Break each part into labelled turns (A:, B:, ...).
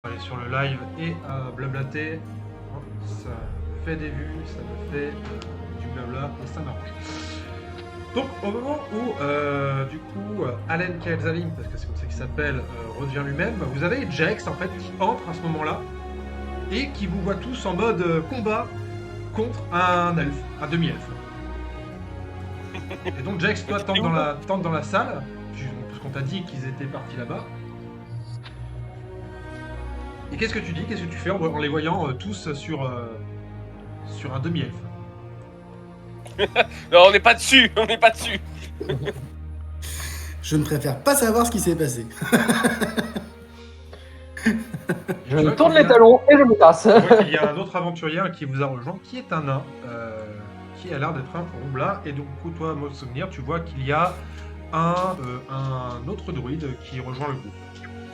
A: aller sur le live et à blablater. Oh, ça fait des vues, ça me fait du blabla et ça m'arrange. Donc au moment où du coup Allen Kael'Zalim, parce que c'est comme ça qu'il s'appelle, revient lui-même, vous avez Jax en fait qui entre à ce moment-là et qui vous voit tous en mode combat contre un elfe, un demi-elfe. Et donc Jax, toi, tente dans la salle, parce qu'on t'a dit qu'ils étaient partis là-bas. Et qu'est-ce que tu dis? Qu'est-ce que tu fais en les voyant tous sur un demi-elfe?
B: Non, on n'est pas dessus, on n'est pas dessus.
C: Je ne préfère pas savoir ce qui s'est passé.
D: Je
A: Tu vois
D: tourne
A: qu'il y
D: les
A: a-
D: talons et je me casse.
A: Tu vois qu'il y a un autre aventurier qui vous a rejoint, qui est un nain, qui a l'air d'être un roublard. Et donc, du coup, toi, Maud Souvenir, tu vois qu'il y a un autre druide qui rejoint le groupe.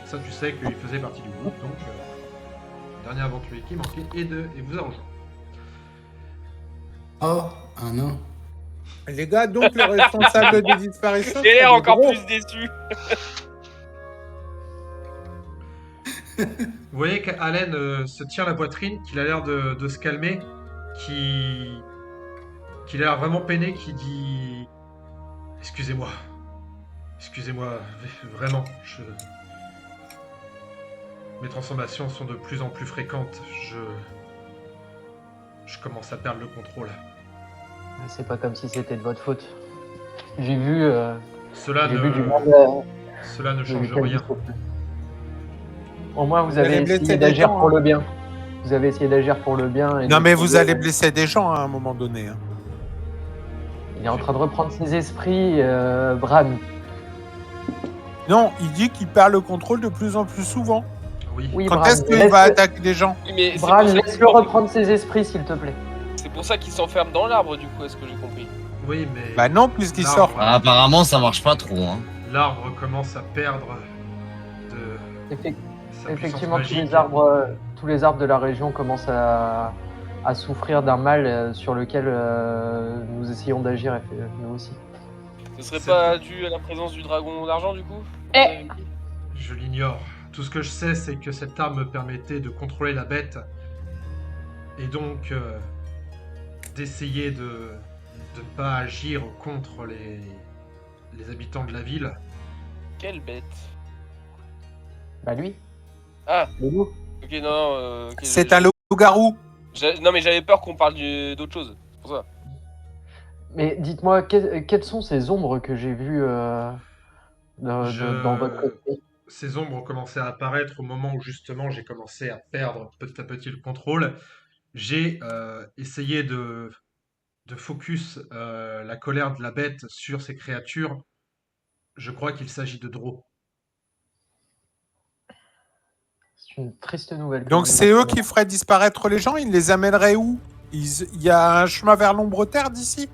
A: Ça, tu sais qu'il faisait partie du groupe, donc le dernier aventurier qui manquait et vous a rejoint.
C: Oh, un nain.
E: Les gars, donc le responsable des disparitions.
B: J'ai l'air
E: c'est
B: encore
E: gros.
B: plus déçu.
A: Vous voyez qu'Allen se tient la poitrine, qu'il a l'air de se calmer, qu'il a l'air vraiment peiné, qui dit Excusez-moi. Excusez-moi, vraiment. Mes transformations sont de plus en plus fréquentes. Je commence à perdre le contrôle.
D: C'est pas comme si c'était de votre faute. J'ai vu,
A: Cela
D: j'ai vu du
A: ne,
D: monde.
A: cela ne
D: J'ai vu
A: change
D: quel
A: rien.
D: discours. Au moins, vous
E: Vous
D: avez
E: allez blesser
D: essayé
E: des
D: d'agir
E: gens,
D: pour
E: hein.
D: le bien. Vous avez essayé d'agir pour le bien. Et
E: Non,
D: de
E: mais vous
D: trouver-
E: allez blesser des gens hein, à un moment donné. Hein.
D: Il est en train de reprendre ses esprits, Bran.
E: Non, il dit qu'il perd le contrôle de plus en plus souvent.
A: Oui.
D: Oui,
E: Quand
D: Bran.
E: est-ce qu'il va attaquer des gens?
B: Oui, mais c'est
D: Bran,
B: pour ça qu'il
D: laisse-le reprendre ses esprits, s'il te plaît.
B: C'est pour ça qu'il s'enferme dans l'arbre, du coup, est-ce que j'ai compris?
A: Oui, mais.
E: Bah non, puisqu'il
A: l'arbre-
E: sort.
F: Ah, apparemment, ça marche pas trop. Hein.
A: L'arbre commence à perdre de
D: Effect-
A: sa puissance
D: Effectivement,
A: magique.
D: tous les arbres de la région commencent à souffrir d'un mal sur lequel nous essayons d'agir, nous aussi.
B: Ce serait
A: C'est-
B: pas dû à la présence du dragon d'argent, du coup?
D: Eh
A: Je l'ignore. Tout ce que je sais, c'est que cette arme me permettait de contrôler la bête et donc d'essayer de ne pas agir contre les habitants de la ville.
B: Quelle bête.
D: Bah lui,
B: Ah,
D: le loup.
B: ok, non, ok,
E: C'est un loup-garou.
B: Non, mais j'avais peur qu'on parle d'autre chose, c'est pour ça.
D: Mais dites-moi, quelles sont ces ombres que j'ai vues dans votre esprit?
A: Ces ombres ont commencé à apparaître au moment où justement j'ai commencé à perdre petit à petit le contrôle. J'ai essayé de focus la colère de la bête sur ces créatures. Je crois qu'il s'agit de Drow.
D: C'est une triste nouvelle. que
E: Donc
D: vous
E: c'est eux
D: m'apprenez.
E: qui feraient disparaître les gens. Ils les amèneraient où? Il y a un chemin vers l'ombre-terre d'ici?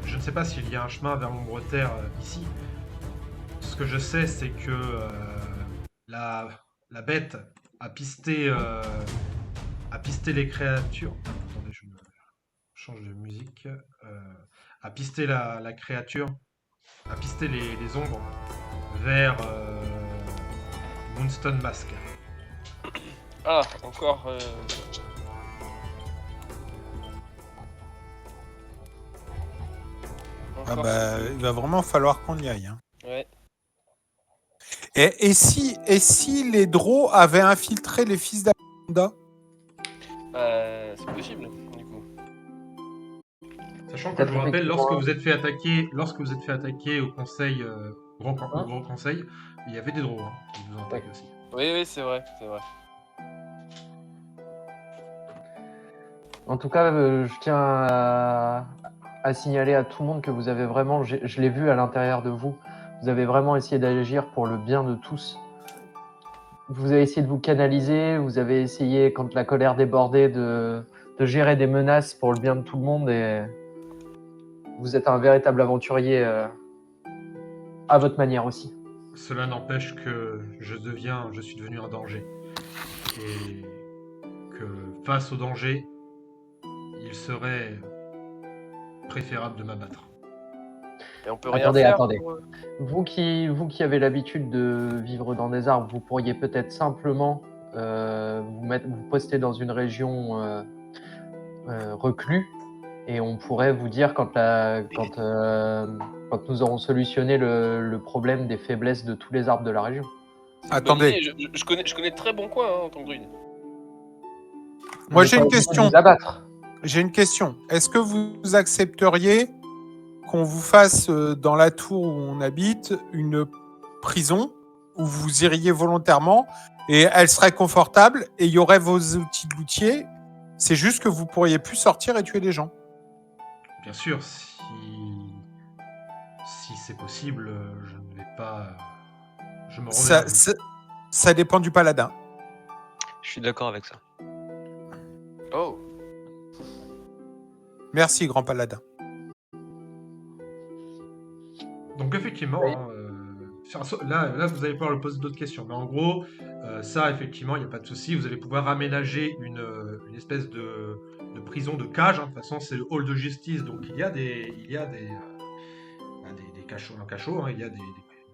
A: Je ne sais pas s'il y a un chemin vers l'ombre-terre ici. Ce que je sais, c'est que la bête a pisté les créatures. Attendez, je me change de musique. A pisté la créature, a pisté les ombres vers Moonstone Mask.
B: Ah, encore.
E: Ah
B: Encore.
E: bah, il va vraiment falloir qu'on y aille. Hein.
B: Ouais.
E: Et si les Drow avaient infiltré les fils d'Amanda?
B: C'est possible, du coup.
A: Sachant que je vous rappelle, lorsque vous êtes fait attaquer au conseil, au grand conseil, il y avait des Drow qui vous ont attaqué aussi.
B: Oui, c'est vrai, c'est vrai.
D: En tout cas, je tiens à signaler à tout le monde que vous avez vraiment, je l'ai vu à l'intérieur de vous, vous avez vraiment essayé d'agir pour le bien de tous. Vous avez essayé de vous canaliser, vous avez essayé, quand la colère débordait, de gérer des menaces pour le bien de tout le monde et vous êtes un véritable aventurier à votre manière aussi.
A: Cela n'empêche que je suis devenu un danger. Et que face au danger, il serait préférable de m'abattre.
B: Et on peut rien
D: Attendez,
B: faire.
D: attendez. Vous qui avez l'habitude de vivre dans des arbres, vous pourriez peut-être simplement vous poster dans une région reclus, et on pourrait vous dire quand nous aurons solutionné le problème des faiblesses de tous les arbres de la région.
B: C'est une bonne
E: Attendez.
B: idée. Je connais de très bons coins en tant que druide.
E: Moi,
D: On
E: j'ai
D: est pas
E: une
D: obligé de
E: question.
D: nous abattre.
E: J'ai une question. Est-ce que vous accepteriez qu'on vous fasse dans la tour où on habite une prison où vous iriez volontairement et elle serait confortable et il y aurait vos outils de loutier. C'est juste que vous pourriez plus sortir et tuer les gens.
A: Bien sûr, si c'est possible, je ne vais pas. Je me remets à vous.
E: Ça dépend du paladin.
G: Je suis d'accord avec ça.
B: Oh.
E: Merci, grand paladin.
A: Donc effectivement,
D: Oui.
A: là, vous allez pouvoir lui poser d'autres questions. Mais en gros, ça, effectivement, il n'y a pas de souci. Vous allez pouvoir aménager une espèce de prison, de cage. Hein. De toute façon, c'est le hall de justice. Donc il y a des cachots, un cachot. Hein.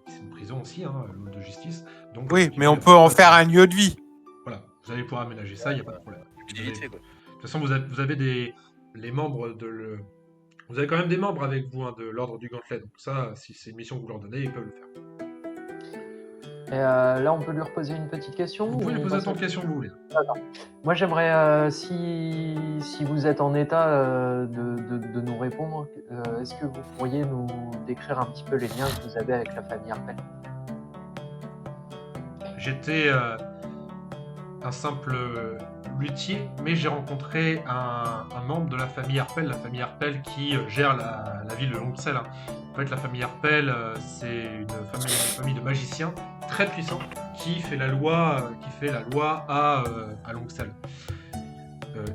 A: C'est une prison aussi, hein, le hall de justice. Donc,
E: Oui, mais on peut en faire un lieu de vie.
A: Voilà, vous allez pouvoir aménager ça, il n'y a pas de problème.
B: Utilité, quoi.
A: De toute façon, vous avez les membres Vous avez quand même des membres avec vous, hein, de l'ordre du gantelet. Donc ça, si c'est une mission que vous leur donnez, ils peuvent le faire.
D: Et là, on peut lui reposer une petite question.
A: Vous pouvez
D: ou
A: lui poser
D: on
A: autant de
D: passe-
A: questions que vous voulez.
D: Moi, j'aimerais, si vous êtes en état de nous répondre, est-ce que vous pourriez nous décrire un petit peu les liens que vous avez avec la famille Arpel?
A: J'étais un simple luthier, mais j'ai rencontré un membre de la famille Arpel qui gère la ville de Longcel. Hein. En fait, la famille Arpel, c'est une famille de magiciens très puissants qui fait la loi à Longcel.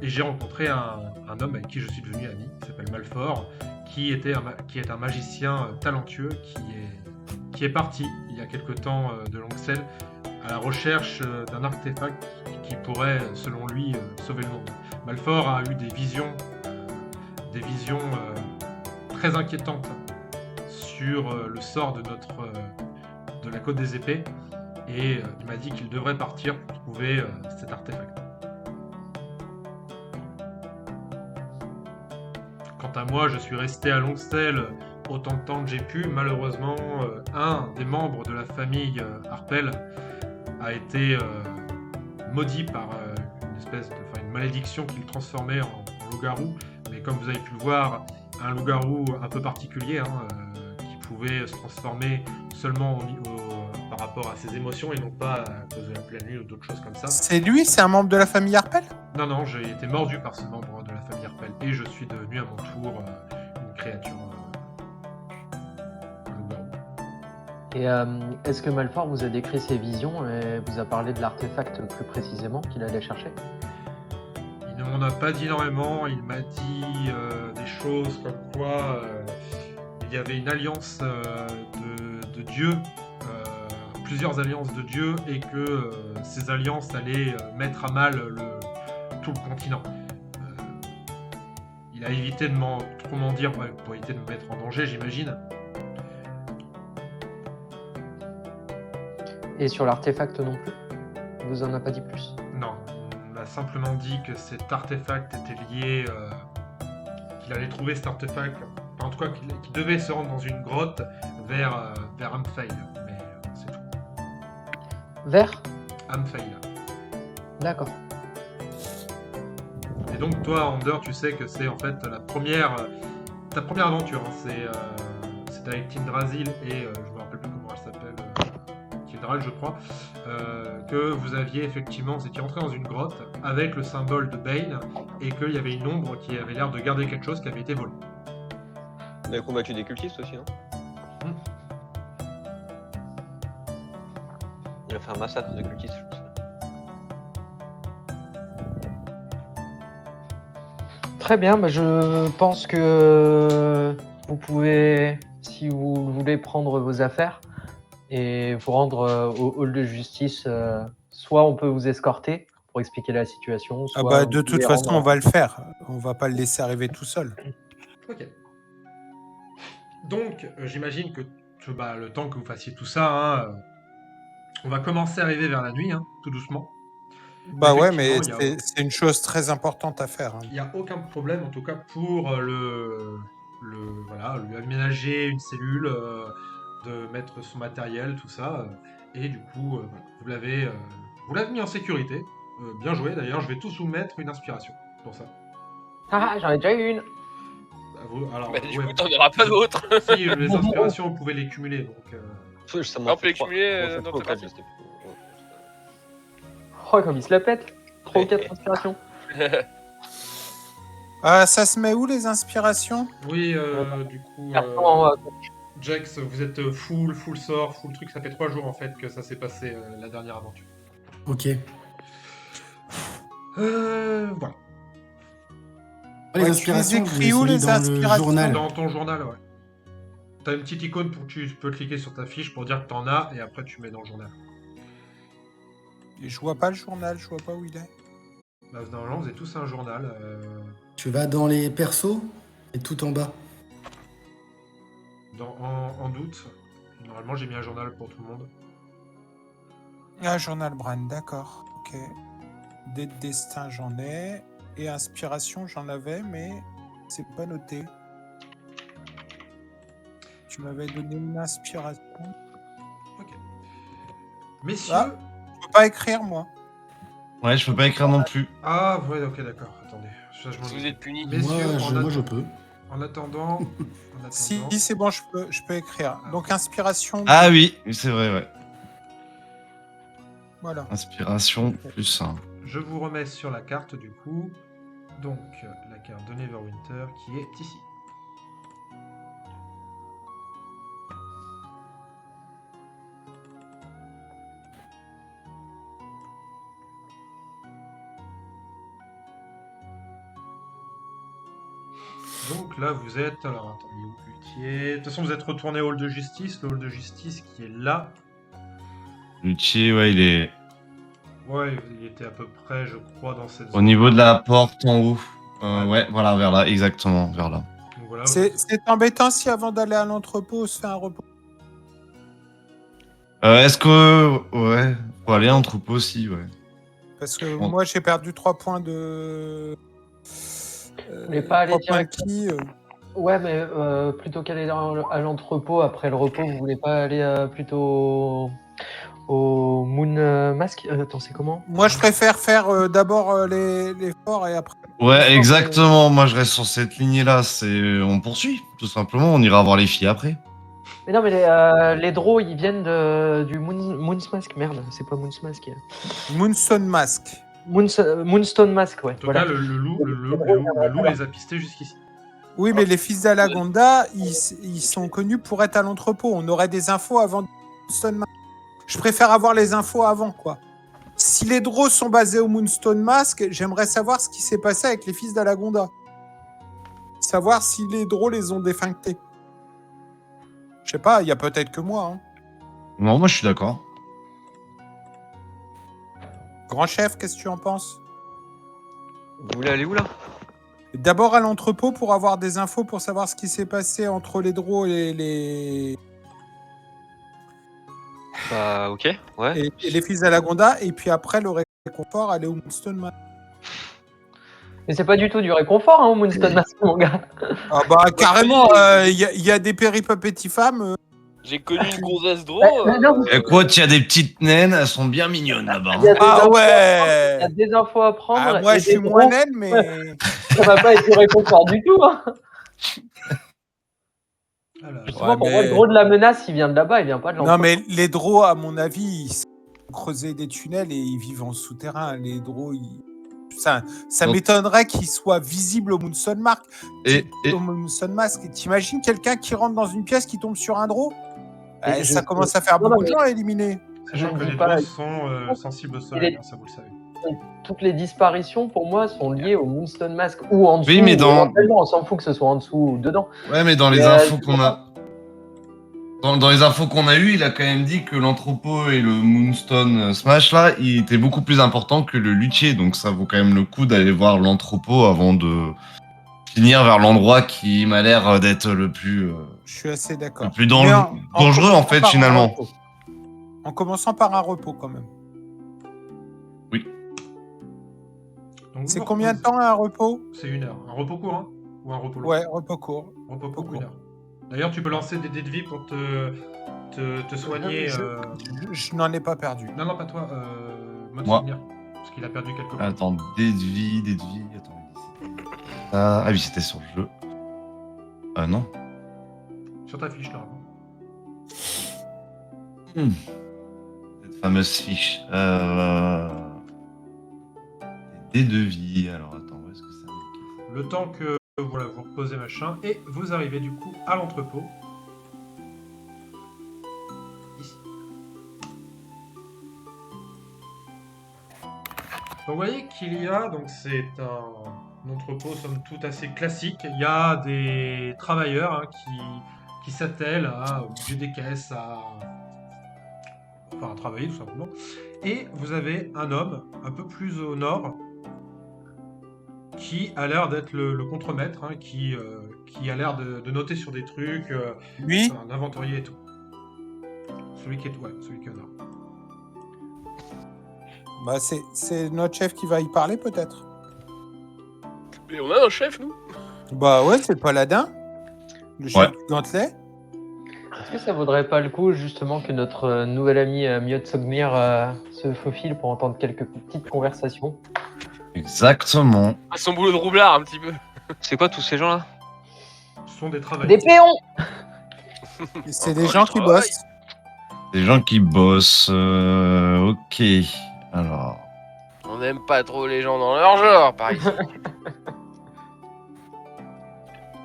A: Et j'ai rencontré un homme avec qui je suis devenu ami, qui s'appelle Malfort, qui est un magicien talentueux qui est parti il y a quelque temps de Longcel à la recherche d'un artefact qui pourrait, selon lui, sauver le monde. Malfort a eu des visions très inquiétantes sur le sort de la Côte des Épées, et il m'a dit qu'il devrait partir pour trouver cet artefact. Quant à moi, je suis resté à Longcel autant de temps que j'ai pu. Malheureusement, un des membres de la famille Arpel a été maudit par une malédiction qui le transformait en loup-garou. Mais comme vous avez pu le voir, un loup-garou un peu particulier, qui pouvait se transformer seulement par rapport à ses émotions et non pas à cause de la pleine lune ou d'autres choses comme ça.
E: C'est un membre de la famille Arpel?
A: Non, j'ai été mordu par ce membre de la famille Arpel et je suis devenu à mon tour une créature. Un loup-garou.
D: Et est-ce que Malfort vous a décrit ses visions et vous a parlé de l'artefact plus précisément qu'il allait chercher?
A: Il ne m'en a pas dit énormément, il m'a dit des choses comme quoi il y avait une alliance de dieux, plusieurs alliances de dieux, et que ces alliances allaient mettre à mal tout le continent. Il a évité de trop m'en dire pour éviter de me mettre en danger, j'imagine.
D: Et sur l'artefact non plus? Il vous en a pas dit plus?
A: Non, on m'a simplement dit que cet artefact était lié, qu'il allait trouver cet artefact, enfin, en tout cas qu'il devait se rendre dans une grotte vers Amfail, mais c'est tout.
D: Vers?
A: Amfail.
D: D'accord.
A: Et donc toi, Ander, tu sais que c'est en fait ta première aventure, hein. C'est avec Tindrasil et je me rappelle plus comment elle s'appelle, Tindral je crois, que vous aviez effectivement, vous étiez rentré dans une grotte avec le symbole de Bane et qu'il y avait une ombre qui avait l'air de garder quelque chose qui avait été volé.
G: On a combattu des cultistes aussi, non? Il a fait un massacre de cultistes, je pense.
D: Très bien, je pense que vous pouvez, si vous voulez, prendre vos affaires et vous rendre au hall de justice. Soit on peut vous escorter pour expliquer la situation, soit
E: De
D: vous
E: toute
D: pouvez
E: façon,
D: rendre-
E: on va le faire. On va pas le laisser arriver tout seul.
A: Ok. Donc, j'imagine que le temps que vous fassiez tout ça, hein, on va commencer à arriver vers la nuit, hein, tout doucement.
E: Bah ouais, mais
A: Effectivement,
E: c'est une chose très importante à faire. Hein.
A: il n'y a aucun problème, en tout cas, pour voilà, lui aménager une cellule, de mettre son matériel, tout ça. Et du coup, voilà, vous l'avez mis en sécurité. Bien joué, d'ailleurs, je vais tous vous mettre une inspiration pour ça.
D: Ah, j'en ai déjà eu une.
A: Alors,
B: Bah, du
A: ouais,
B: coup, t'en auras pas d'autres.
A: si, les inspirations, vous pouvez les cumuler. Donc,
G: Ça
B: On peut les cumuler dans ta partie.
D: Oh, comme il se la pète. 3 ou 4 inspirations.
E: Ça se met où les inspirations?
A: oui, du coup,
D: Carton en haut.
A: Jax, vous êtes full sort, full truc. Ça fait 3 jours en fait que ça s'est passé, la dernière aventure.
C: Ok.
A: Voilà.
C: Les
E: Ouais, tu
C: inspirations,
E: les
C: vous
E: écris où,
C: les
E: les
C: dans le
E: inspirations
C: journal.
A: Dans ton journal, ouais. T'as une petite icône pour que tu peux cliquer sur ta fiche pour dire que t'en as et après tu mets dans le journal.
E: Et je vois pas le journal, je vois pas où il est.
A: Là, normalement, vous avez tous un journal.
C: Tu vas dans les persos et tout en bas.
A: En doute. Normalement, j'ai mis un journal pour tout le monde.
E: Ah, journal Bran, d'accord. Ok. Des destins, j'en ai. Et inspiration, j'en avais, mais c'est pas noté. Tu m'avais donné une inspiration.
A: Ok. Messieurs.
E: Ah. Je peux pas écrire, moi.
F: Ouais, je peux pas écrire non plus.
A: Ah, ouais, ok, d'accord. Attendez. Ça, je m'en
B: Si vous
A: doute.
B: êtes punis.
A: Messieurs,
C: Moi, je peux.
A: en attendant.
E: Si, c'est bon, je peux écrire. Donc, inspiration.
F: Ah oui, c'est vrai, ouais.
E: Voilà.
F: Inspiration plus 1.
A: Je vous remets sur la carte du coup. Donc, la carte de Neverwinter qui est ici. Donc là, vous êtes. Alors, attendez, où Luthier. De toute façon, vous êtes retourné au hall de justice. Le hall de justice qui est là.
F: Luthier, ouais, il est
A: Ouais, il était à peu près, je crois, dans cette
F: au
A: zone.
F: niveau de la porte en haut. Ouais, voilà, vers là, exactement, vers là.
A: Donc voilà,
E: C'est embêtant si avant d'aller à l'entrepôt, on se fait un repos.
F: Est-ce que... Ouais, faut aller à l'entrepôt aussi, ouais.
E: Parce que
F: Bon.
E: moi, j'ai perdu 3 points de.
D: Vous voulez pas aller
E: 3 points de
D: directement
E: ki.
D: Ouais, mais plutôt qu'aller à l'entrepôt, après le repos, vous voulez pas aller plutôt au Moon Mask Attends, c'est comment?
E: Moi, je préfère faire d'abord les forts et après.
F: Ouais, exactement, moi je reste sur cette lignée-là, on poursuit, tout simplement, on ira voir les filles après.
D: Mais non, mais les draws, ils viennent du Moon's Mask. Merde, c'est pas Moon's Mask.
E: Moonstone Mask.
D: Moonstone Mask, ouais.
A: En tout
D: Voilà.
A: cas, le loup les a pistés jusqu'ici.
E: Oui, mais les fils d'Alagonda, ils sont connus pour être à l'entrepôt. On aurait des infos avant Moonstone Mask. Je préfère avoir les infos avant, quoi. Si les draws sont basés au Moonstone Mask, j'aimerais savoir ce qui s'est passé avec les fils d'Alagonda. Savoir si les draws les ont défunctés. Je sais pas, il y a peut-être que moi. Hein.
F: Non, moi je suis d'accord.
E: Grand chef, qu'est-ce que tu en penses?
G: Vous voulez aller où là?
E: D'abord à l'entrepôt pour avoir des infos pour savoir ce qui s'est passé entre les draws et les
G: Bah ok, ouais.
E: et les fils d'Alagonda, et puis après le réconfort aller au Moonstone Mask.
D: Mais c'est pas du tout du réconfort, hein, au Moonstone Mask, mon gars.
E: Ah bah carrément, il y a des péripéties femmes.
B: J'ai connu une gonzesse draw.
D: Non,
F: Et quoi, il y a des petites naines, elles sont bien mignonnes là-bas.
D: Il y a des
E: Ah
D: infos à
E: ouais.
D: prendre, il y a des infos à prendre.
E: Ah, moi
D: et
E: je suis
D: des
E: moins
D: draws,
E: naine, mais
D: ça va pas être du réconfort du tout. Hein.
A: Alors,
D: Justement,
E: Ouais,
D: pour moi,
E: mais-
D: le gros de la menace, il vient de là-bas, il vient pas de
E: non
D: l'entrepôt.
E: mais les draws à mon avis ils ont creusé des tunnels et ils vivent en souterrain. Les draws, ça
F: Donc-
E: m'étonnerait qu'ils soient visibles au Moonstone Mask.
F: Et
E: Au Moonstone Mask. T'imagines quelqu'un qui rentre dans une pièce qui tombe sur un draw?
D: Et
E: Ça
D: je-
E: commence à faire
D: Non,
E: beaucoup
D: mais-
E: de gens à éliminer.
A: sachant
D: je
A: que
D: dis
A: les
D: pas-
A: drosses sont sensibles au soleil, hein, ça vous le savez.
D: Toutes les disparitions, pour moi, sont liées au Moonstone Mask ou en dessous.
F: Oui, mais
D: ou
F: dans-
D: éventuellement, on s'en fout que ce soit en dessous ou dedans.
F: Ouais, mais dans les
D: Mais,
F: infos qu'on a... Dans les infos qu'on a eues, il a quand même dit que l'entrepôt et le Moonstone Smash, là, il était beaucoup plus important que le luthier. Donc ça vaut quand même le coup d'aller voir l'entrepôt avant de finir vers l'endroit qui m'a l'air d'être le plus
E: Je suis assez d'accord.
F: Le plus
E: Mais
F: dangereux, en
E: commençant
F: fait,
E: par un
F: finalement.
E: repos. En commençant par un repos, quand même.
A: Donc,
E: C'est
A: vous
E: combien de
A: reposez.
E: temps un repos?
A: C'est 1 heure. Un repos court, hein? Ou un repos long?
E: Ouais, repos court.
A: Repos court,
E: repos
A: 1 heure. D'ailleurs, tu peux lancer des dés de vie pour te soigner.
E: Je n'en ai pas perdu.
A: Non, non, pas toi. Mode
F: Moi.
A: souvenir. Parce qu'il a perdu quelques points.
F: Attends, dés de vie. Attends, ah oui, c'était sur le jeu. Non.
A: Sur ta fiche, normalement.
F: Cette fameuse fiche. Des dés de vie. Alors, attends, où est-ce que ça indique?
A: Le temps que voilà, vous reposez machin, et vous arrivez du coup à l'entrepôt. Ici. Donc vous voyez qu'il y a, donc c'est un entrepôt somme toute assez classique. Il y a des travailleurs hein, qui s'attellent à bouger des caisses, à travailler tout simplement. Et vous avez un homme un peu plus au nord qui a l'air d'être le contremaître, hein, qui a l'air de noter sur des trucs,
E: Lui,
A: un inventarié et tout. Celui qui est au nord.
E: bah c'est notre chef qui va y parler, peut-être.
B: Mais on a un chef, nous.
E: Bah ouais, c'est le paladin. Le chef
F: Ouais.
E: du gantelet.
D: Est-ce que ça vaudrait pas le coup, justement, que notre nouvel ami Miot Sogmir se faufile pour entendre quelques petites conversations?
F: Exactement.
B: À son boulot de roublard, un petit peu.
G: C'est quoi tous ces gens-là?
A: Ce sont des travailleurs.
D: Des péons!
E: C'est
B: Encore
E: des gens
B: du
E: qui
B: travail.
E: bossent.
F: Des gens qui bossent. Ok. Alors.
B: On n'aime pas trop les gens dans leur genre, par ici.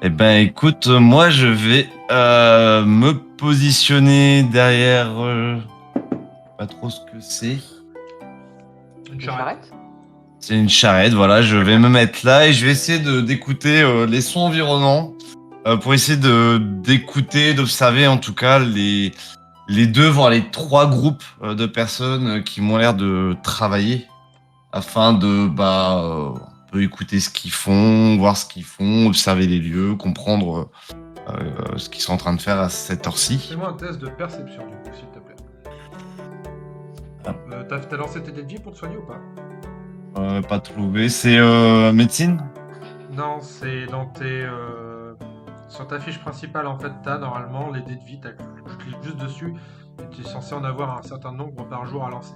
F: Eh ben, écoute, moi, je vais me positionner derrière. Pas trop ce que c'est.
A: Une
D: Une
A: charrette.
D: charrette?
F: C'est une charrette, voilà. Je vais me mettre là et je vais essayer d'écouter les sons environnants pour essayer d'écouter, d'observer en tout cas les deux, voire les 3 groupes de personnes qui m'ont l'air de travailler afin de un peu écouter ce qu'ils font, voir ce qu'ils font, observer les lieux, comprendre ce qu'ils sont en train de faire à cette heure-ci.
A: Fais-moi un test de perception, du coup, s'il te plaît.
F: Ah.
A: T'as lancé tes dés de vie pour te soigner ou pas?
F: Pas trouvé. C'est médecine?
A: Non, c'est dans tes... Sur ta fiche principale, en fait, t'as normalement les dés de vie, tu cliques juste dessus, et tu es censé en avoir un certain nombre par jour à lancer.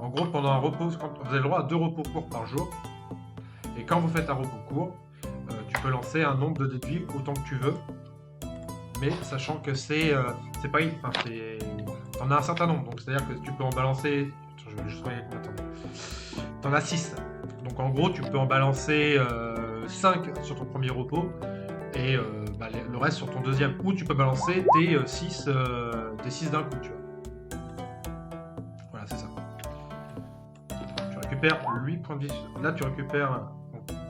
A: En gros, pendant un repos, vous avez le droit à 2 repos courts par jour, et quand vous faites un repos court, tu peux lancer un nombre de dés de vie autant que tu veux, mais sachant que c'est pas... Enfin, t'en as un certain nombre, donc c'est-à-dire que tu peux en balancer... Attends, je vais juste regarder combien t'en as. T'en as 6. Donc en gros, tu peux en balancer 5 sur ton premier repos et le reste sur ton deuxième. Ou tu peux balancer tes 6 d'un coup, tu vois. Voilà, c'est ça. Tu récupères 8 points de vie. Là, tu récupères...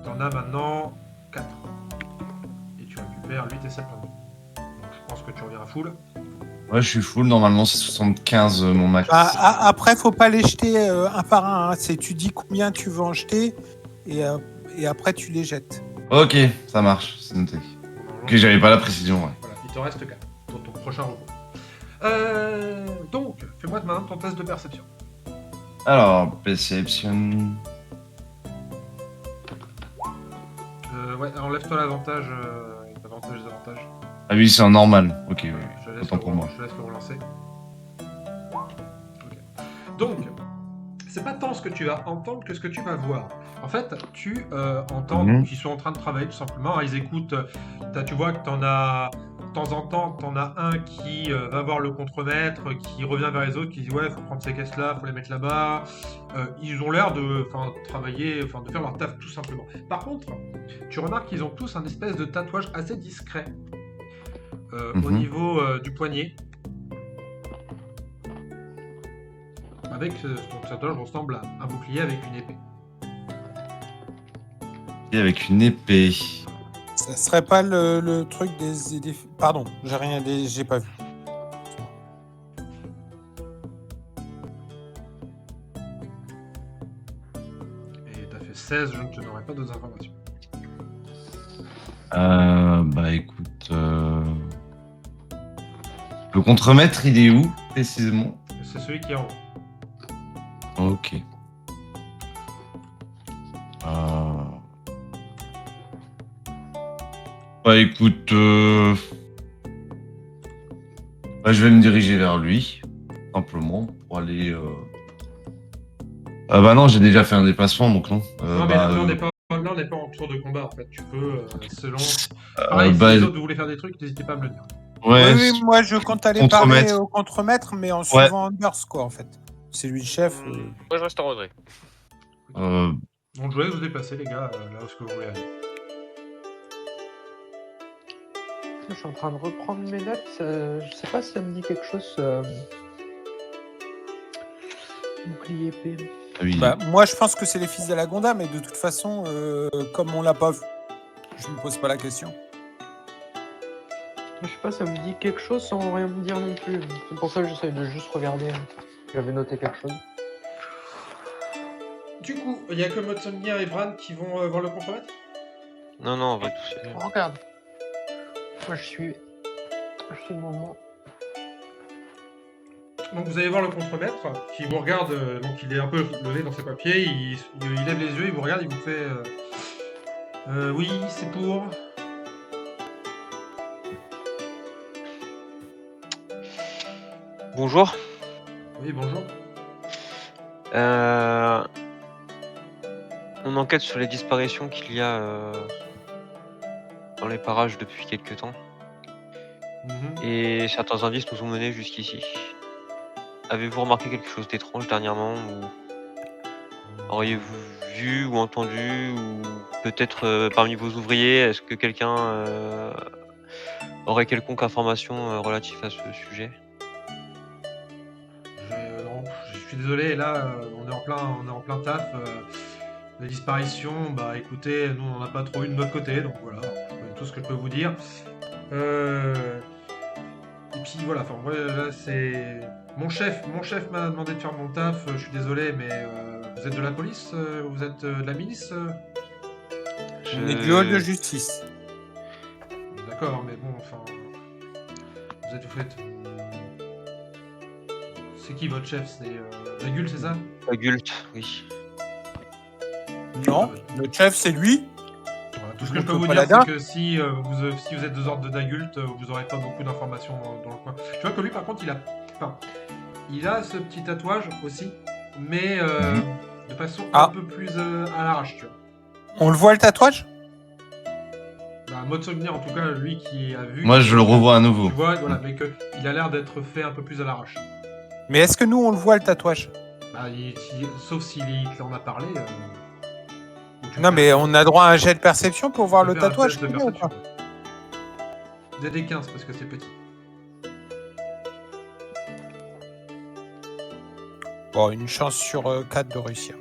A: T'en as maintenant 4. Et tu récupères 8 et 7 points de vie. Donc je pense que tu reviens à full.
F: Ouais, je suis full. Normalement, c'est 75 mon max.
E: Après, faut pas les jeter un par un. Hein. Tu dis combien tu veux en jeter et après tu les jettes.
F: Ok, ça marche, c'est noté. Ok, j'avais pas la précision, ouais.
A: Voilà, il te reste 4 pour ton prochain repos. Donc, fais-moi maintenant ton test de perception.
F: Alors, perception.
A: Ouais, enlève-toi l'avantage. L'avantage des avantages.
F: Ah oui, c'est en normal. Ok, oui.
A: Je te laisse
F: Autant pour moi.
A: Je te laisse le relancer. Ok. Donc, c'est pas tant ce que tu vas entendre que ce que tu vas voir. En fait, tu entends qu'ils sont en train de travailler tout simplement. Ils écoutent. Tu vois que t'en as. De temps en temps, t'en as un qui va voir le contremaître, qui revient vers les autres, qui dit ouais, faut prendre ces caisses-là, faut les mettre là-bas. Ils ont l'air de travailler, de faire leur taf tout simplement. Par contre, tu remarques qu'ils ont tous un espèce de tatouage assez discret au niveau du poignet. Avec ton tatouage ressemble à un bouclier avec une épée.
F: Et avec une épée.
E: Ça serait pas le truc des... Pardon, j'ai pas vu.
A: Et t'as fait 16, je ne te donnerai pas d'autres informations.
F: Bah écoute, le contremaître, il est où précisément?
A: C'est celui qui est en haut.
F: Ok. Bah écoute, bah, je vais me diriger vers lui, simplement, pour aller... Ah bah non, j'ai déjà fait un déplacement, donc non.
A: Non, mais
F: Bah,
A: là, on n'est pas en tour de combat, en fait. Tu peux, selon... Pareil, si
F: bah,
A: les autres voulaient faire des trucs, n'hésitez pas à me le dire.
F: ouais,
E: Oui, moi je compte aller
F: Contremaître.
E: parler au contremaître, mais en suivant Anders, quoi, en fait. C'est lui le chef.
B: Moi, je reste en retrait.
A: Donc, je vous laisse vous déplacer, les gars, là où ce que vous voulez aller.
D: Je suis en train de reprendre mes notes. Je sais pas si ça me dit quelque chose. Bouclier épée.
F: oui.
E: Bah, moi je pense que c'est les fils de la Gonda, mais de toute façon, comme on l'a pas vu, je ne me pose pas la question.
D: Je sais pas, ça me dit quelque chose sans rien me dire non plus. C'est pour ça que j'essaie de juste regarder. J'avais noté quelque chose.
A: Du coup, il y a que Motsongia et Bran qui vont voir le contremaître?
G: Non, non, on va tous y aller.
D: Regarde. Moi je suis le moment.
A: Donc vous allez voir le contremaître qui vous regarde, donc il est un peu levé dans ses papiers, il lève les yeux, il vous regarde, il vous fait oui, c'est pour...
G: Bonjour.
A: Oui, bonjour.
G: On enquête sur les disparitions qu'il y a dans les parages depuis quelques temps. Et certains indices nous ont menés jusqu'ici. Avez-vous remarqué quelque chose d'étrange dernièrement ou auriez-vous vu ou entendu ou peut-être parmi vos ouvriers, est-ce que quelqu'un aurait quelconque information relative à ce sujet?
A: Non, je suis désolé, là, on est en plein taf. Les disparitions, bah écoutez, nous on n'en a pas trop eu de notre côté, donc voilà, c'est tout ce que je peux vous dire. Et puis voilà, enfin moi là c'est... Mon chef m'a demandé de faire mon taf, je suis désolé, mais vous êtes de la police, vous êtes de la milice
E: On est du hall de justice.
A: D'accord, mais bon, enfin... Vous faites... C'est qui votre chef? C'est Dagul, c'est ça?
G: Adulte, oui.
E: Non, le chef c'est lui.
A: Voilà, tout ce que je peux
E: Donc,
A: vous
E: pas
A: dire,
E: la
A: c'est que si vous êtes deux ordres d'adultes, vous n'aurez pas beaucoup d'informations dans le coin. Tu vois que lui, par contre, il a ce petit tatouage aussi, mais de façon un peu plus à l'arrache, tu vois.
E: On le voit le tatouage?
A: Bah, Motsogner, en tout cas, lui qui a vu...
F: Moi, je le revois à nouveau.
A: Tu vois, voilà, mais qu'il a l'air d'être fait un peu plus à l'arrache.
E: Mais est-ce que nous on le voit le tatouage?
A: Bah, sauf s'il en a parlé...
E: Non, mais on a droit à un jet de perception pour voir le
A: Faire un
E: tatouage
A: test de
E: qu'il a ou
A: perception,
E: pas?
A: ouais. DD15 parce que c'est petit.
E: Bon, une chance sur 4 de réussir.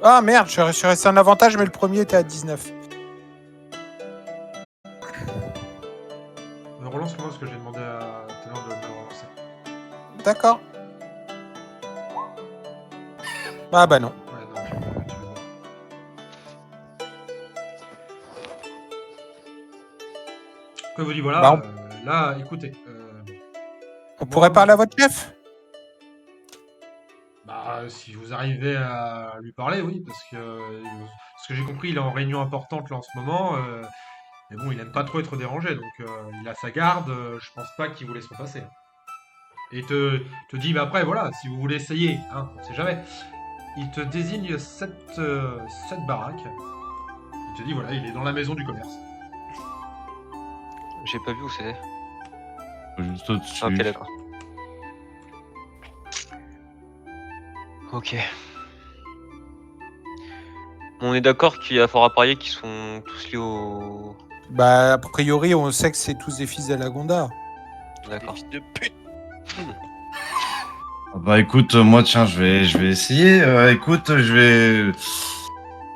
E: Ah merde, je suis resté en avantage, mais le premier était à 19.
A: Relance-moi parce que j'ai demandé à Taylor de me relancer.
E: D'accord. Ah bah non.
A: Ouais, non, tu veux voir. Que vous dit voilà,
E: Bah,
A: là, écoutez.
E: On pourrait parler à votre chef?
A: Bah, si vous arrivez à lui parler, oui, parce que ce que j'ai compris, il est en réunion importante là en ce moment. Mais bon, il aime pas trop être dérangé, donc il a sa garde. Je pense pas qu'il vous laissera passer. Et te dit, bah après, voilà, si vous voulez essayer, hein, on sait jamais. Il te désigne 7 baraques. Il te dit, voilà, il est dans la maison du commerce.
G: J'ai pas vu où c'était.
F: Juste au-dessus.
G: Ok, d'accord. Ok. On est d'accord qu'il y a fort à parier qu'ils sont tous liés au...
E: Bah, a priori, on sait que c'est tous des fils de la Gonda.
G: D'accord.
B: Fils de pute.
F: Bah écoute, moi tiens, je vais essayer.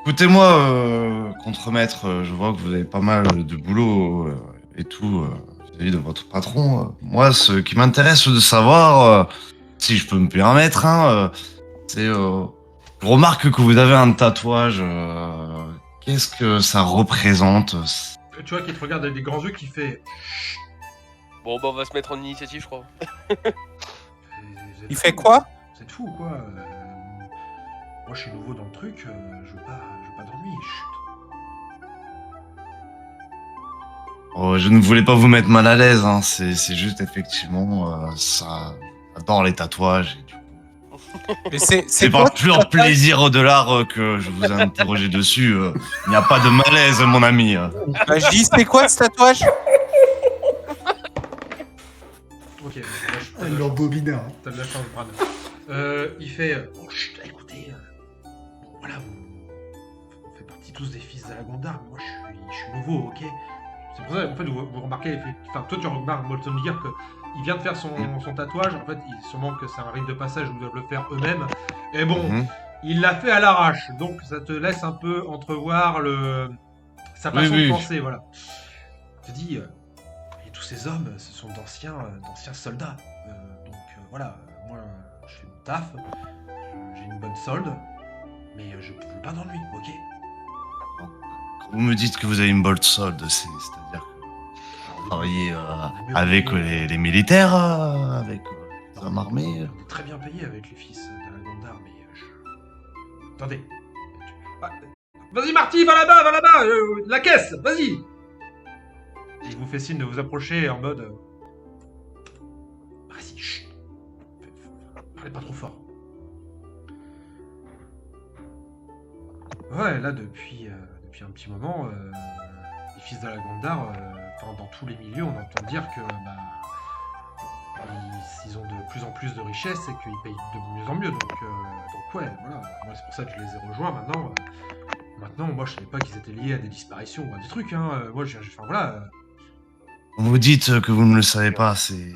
F: Écoutez-moi, contremaître, je vois que vous avez pas mal de boulot et tout vis-à-vis de votre patron. Moi, ce qui m'intéresse de savoir, si je peux me permettre, hein, c'est... je remarque que vous avez un tatouage Qu'est-ce que ça représente?
A: Tu vois qu'il te regarde avec des grands yeux qui fait.
B: Bon, bah, on va se mettre en initiative, je crois.
E: Il fait quoi?
A: C'est fou quoi. Moi je suis nouveau dans le truc, je veux pas dormir. Chut.
F: Oh, je ne voulais pas vous mettre mal à l'aise, hein. C'est juste effectivement ça. J'adore les tatouages. Et du coup,
E: Mais
F: c'est
E: quoi
F: par
E: ton
F: pur
E: tatouage?
F: plaisir au-delà que je vous ai interrogé dessus. Il n'y a pas de malaise, mon ami.
E: Bah, je dis, c'est quoi ce tatouage?
A: Ok, là,
C: Ah, l'embobineur.
A: t'as de la chance, Bran. Il fait. Oh, chut, écoutez. Bon, voilà, on fait partie tous des fils de la Gondar, mais moi je suis nouveau, ok? C'est pour ça, en fait, vous remarquez, enfin, toi tu remarques Molten Gear qu'il vient de faire son tatouage, en fait, sûrement que c'est un rite de passage où ils doivent le faire eux-mêmes. Et bon,
F: Mhm.
A: il l'a fait à l'arrache, donc ça te laisse un peu entrevoir sa façon
F: Oui,
A: de
F: oui.
A: penser, voilà. Je te dis, et tous ces hommes, ce sont d'anciens soldats. Donc voilà, moi je fais mon taf, j'ai une bonne solde, mais je ne veux pas d'ennui, ok?
F: Quand vous me dites que vous avez une bonne solde, c'est-à-dire que vous travaillez avec les militaires, avec les hommes armés.
A: On est très bien payé avec les fils de la Gondar, mais attendez. Ah, vas-y Marty, va là-bas, la caisse, vas-y. Il vous fait signe de vous approcher en mode. Vas-y, chut. Parlez pas trop fort. Ouais, là depuis un petit moment, les fils de la Gondar, dans tous les milieux, on entend dire que ils ont de plus en plus de richesses et qu'ils payent de mieux en mieux. Donc ouais, voilà. Moi c'est pour ça que je les ai rejoints maintenant. Maintenant, moi je savais pas qu'ils étaient liés à des disparitions ou à des trucs. Hein. Moi, enfin voilà.
F: Vous dites que vous ne le savez pas, c'est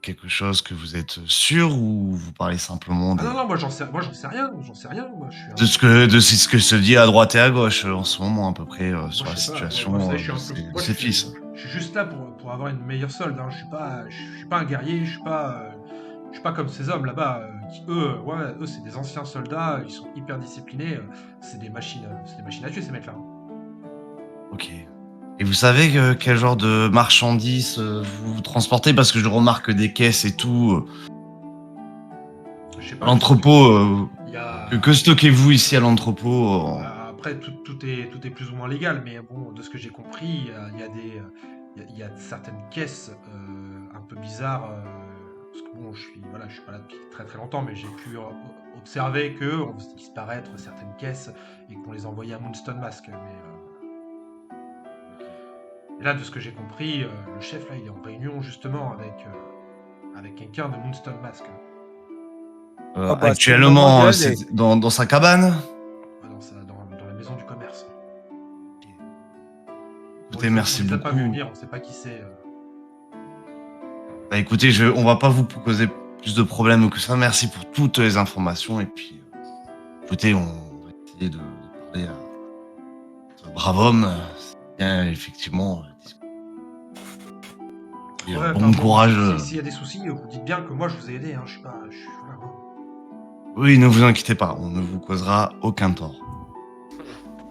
F: quelque chose que vous êtes sûr ou vous parlez simplement
A: Ah non, moi j'en sais rien. Moi je suis
F: de ce que se dit à droite et à gauche en ce moment à peu près sur la
A: je sais pas.
F: situation
A: Moi, vous savez,
F: de ses fils.
A: Je suis juste là pour avoir une meilleure solde. Hein. Je suis pas un guerrier. Je suis pas comme ces hommes là-bas qui eux c'est des anciens soldats. Ils sont hyper disciplinés. C'est des machines à tuer ces mecs-là.
F: Ok. Et vous savez quel genre de marchandises vous transportez? Parce que je remarque des caisses et tout.
A: Je sais pas.
F: L'entrepôt,
A: Il y a...
F: que stockez-vous ici à l'entrepôt?
A: Après, tout est plus ou moins légal, mais bon, de ce que j'ai compris, il y a certaines caisses un peu bizarres. Parce que bon, je suis pas là depuis très très longtemps, mais j'ai pu observer qu'on faisait disparaître certaines caisses et qu'on les envoyait à Moonstone Mask. Et là, de ce que j'ai compris, le chef là, il est en réunion justement avec quelqu'un de Moonstone Mask.
E: bah,
F: Actuellement,
E: c'est le
F: c'est dans sa cabane.
A: Dans la maison du commerce.
F: Écoutez,
A: Bon,
F: merci
A: on les a pas
F: beaucoup.
A: vu venir, on sait pas qui c'est.
F: Bah, écoutez, on va pas vous causer plus de problèmes que ça. Merci pour toutes les informations. Et puis, écoutez, on va essayer de parler à ce brave homme. C'est bien, effectivement. Et,
A: Ouais,
F: bon courage.
A: S'il y a des soucis, vous dites bien que moi je vous ai aidé. Hein, je suis pas. Voilà, moi.
F: Oui, ne vous inquiétez pas. On ne vous causera aucun tort.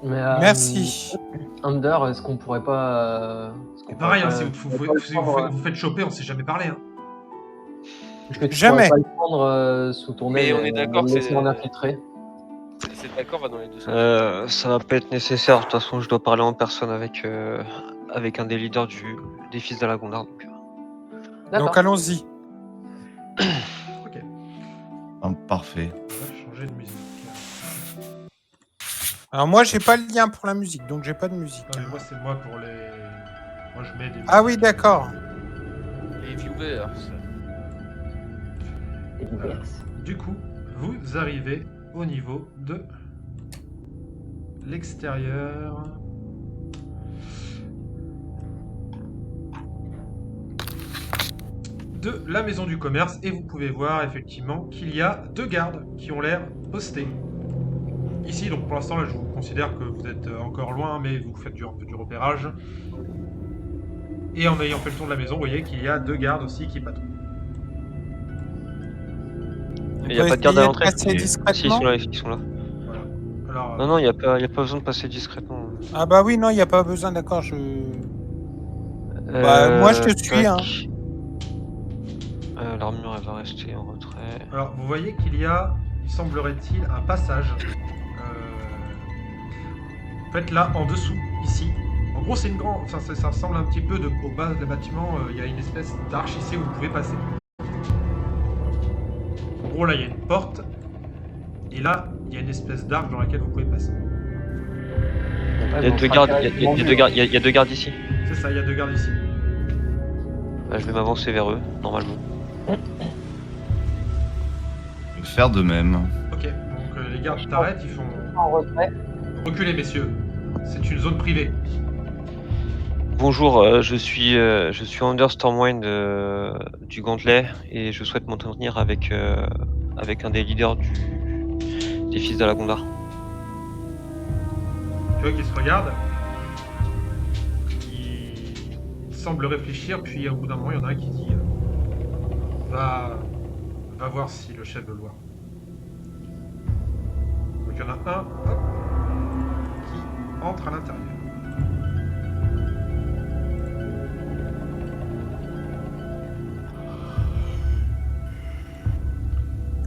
D: Mais,
E: Merci.
D: Under, est-ce qu'on pourrait pas.
A: Et pareil, hein, si vous faites choper, on s'est jamais parlé. Hein.
D: Est-ce que tu
E: Jamais.
D: pourrais pas le prendre sous ton
B: Mais
D: aile
B: on est d'accord,
D: le
B: c'est-
D: laisser en infiltrer?
B: Cet accord va dans les deux sens.
G: Ça va pas être nécessaire. De toute façon, je dois parler en personne avec un des leaders des fils de la Gondar. Donc,
D: D'accord.
E: Donc allons-y.
A: Ok.
F: Ah, parfait.
A: On va changer de musique.
E: Alors moi, j'ai pas le lien pour la musique, donc j'ai pas de musique.
A: Non, mais moi, c'est moi pour les. Moi, je mets des.
E: Ah oui, d'accord.
B: Les viewers.
A: Du coup, vous arrivez au niveau de l'extérieur. De la maison du commerce et vous pouvez voir effectivement qu'il y a 2 gardes qui ont l'air postés. Ici, donc pour l'instant, là, je vous considère que vous êtes encore loin, mais vous faites un peu du repérage. Et en ayant fait le tour de la maison, vous voyez qu'il y a 2 gardes aussi qui patrouillent.
G: il n'y a pas de garde à l'entrée.
E: Passer
G: Si, ils
E: discrètement.
G: sont là. Ils sont là.
A: Voilà. Alors,
G: Non, il n'y a pas besoin de passer discrètement.
E: Ah bah oui, non, il n'y a pas besoin, d'accord, Bah, moi, je te suis, hein.
G: L'armure, elle va rester en retrait.
A: Alors, vous voyez qu'il y a, il semblerait-il, un passage. En fait, là, en dessous, ici. En gros, c'est une grande. Enfin, ça ressemble un petit peu au bas du bâtiment. Il y a une espèce d'arche ici où vous pouvez passer. En gros, là, il y a une porte. Et là, il y a une espèce d'arche dans laquelle vous pouvez passer.
G: Il y a deux gardes, il y a deux gardes ici.
A: C'est ça, il y a 2 gardes ici.
G: Bah, je vais m'avancer vers eux, normalement.
F: Je vais faire de même.
A: Ok, donc les gardes t'arrêtent, ils font.
D: En retrait.
A: Reculez, messieurs. C'est une zone privée.
G: Bonjour, je suis Under Stormwind du Gantelet et je souhaite m'entretenir avec un des leaders des fils de la Gondar.
A: Tu vois qu'ils se regardent. Ils semblent réfléchir, puis au bout d'un moment, il y en a un qui dit va voir si le chef veut le voir. Donc il y en a un hop, qui entre à l'intérieur.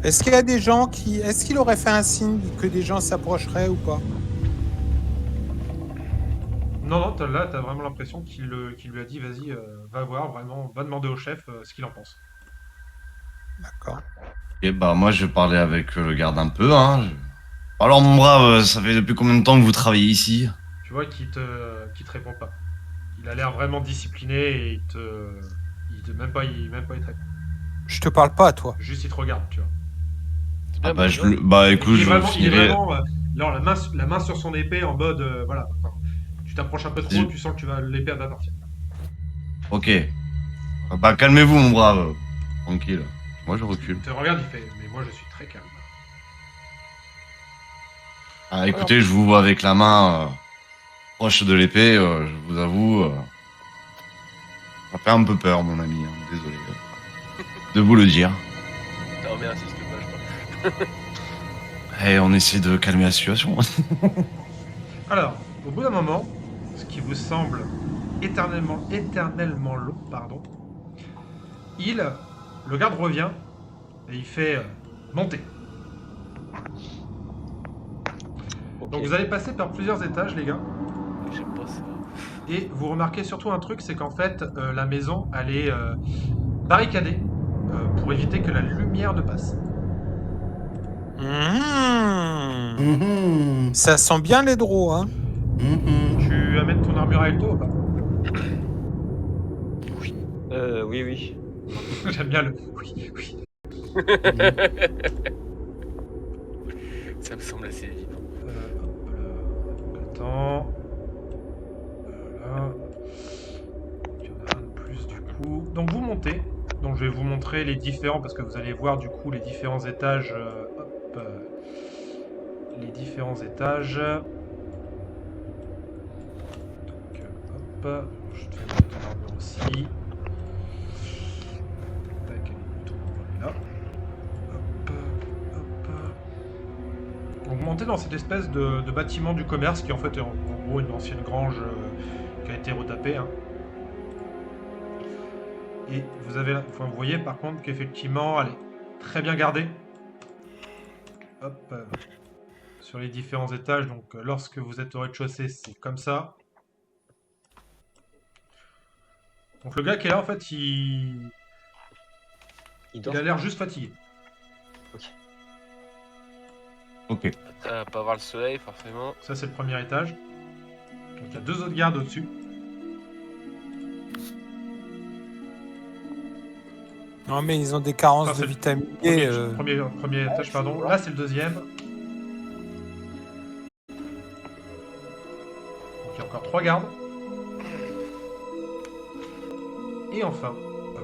E: Est-ce qu'il y a des gens qui... Est-ce qu'il aurait fait un signe que des gens s'approcheraient ou pas?
A: Non, là, t'as vraiment l'impression qu'il lui a dit vas-y, va voir, vraiment, va demander au chef ce qu'il en pense.
E: D'accord.
F: Et bah moi je vais parler avec le garde un peu. Hein. Alors mon brave, ça fait depuis combien de temps que vous travaillez ici?
A: Tu vois qu'il te répond pas. Il a l'air vraiment discipliné et il te même pas il te répond.
E: Je te parle pas à toi.
A: Juste il te regarde, tu vois.
F: Ah bah, bah écoute,
A: il est
F: je
A: vraiment,
F: finirai...
A: alors, la main sur son épée en mode voilà. Enfin, tu t'approches un peu trop, tu sens que tu vas l'épée va partir.
F: Ok. Bah calmez-vous mon brave. Tranquille. Moi je recule.
A: Il te regarde, il fait mais moi je suis très calme.
F: Ah écoutez, je vous vois avec la main proche de l'épée, je vous avoue. Ça fait un peu peur mon ami, hein. Désolé de vous le dire.
B: T'as remis insiste pas, je crois.
F: Et on essaie de calmer la situation.
A: Alors, au bout d'un moment, ce qui vous semble éternellement long, pardon, le garde revient et il fait monter.
G: Ok.
A: Donc vous allez passer par plusieurs étages, les gars,
B: J'aime pas ça.
A: et vous remarquez surtout un truc, c'est qu'en fait, la maison, elle est barricadée pour éviter que la lumière ne passe.
E: Mmh.
C: Mhm.
E: Ça sent bien les draws, hein.
C: Mhm.
A: Tu amènes ton armure avec toi ou pas?
G: Oui.
A: J'aime bien le oui.
B: Ça me semble assez évident.
A: Hop là. Attends. Voilà. Il y en a un de plus du coup. Donc vous montez. Donc je vais vous montrer les différents parce que vous allez voir du coup les différents étages. Les différents étages. Donc hop. Je te fais mettre ton armure aussi. Tac, elle est plutôt là. Hop. Donc vous montez dans cette espèce de bâtiment du commerce qui en fait est en gros une ancienne grange qui a été retapée. Hein. Et vous voyez par contre qu'effectivement elle est très bien gardée. Hop. Sur les différents étages, donc lorsque vous êtes au rez-de-chaussée, c'est comme ça. Donc le gars qui est là en fait il a l'air juste fatigué.
F: Ok.
B: T'as pas voir le soleil, forcément.
A: Ça c'est le premier étage. Donc il y a 2 autres gardes au-dessus.
E: Non, mais ils ont des carences
A: Enfin,
E: de
A: c'est
E: vitamine
A: Premier,
E: D.
A: premier étage, pardon. Là c'est le deuxième. Donc il y a encore 3 gardes. Et enfin,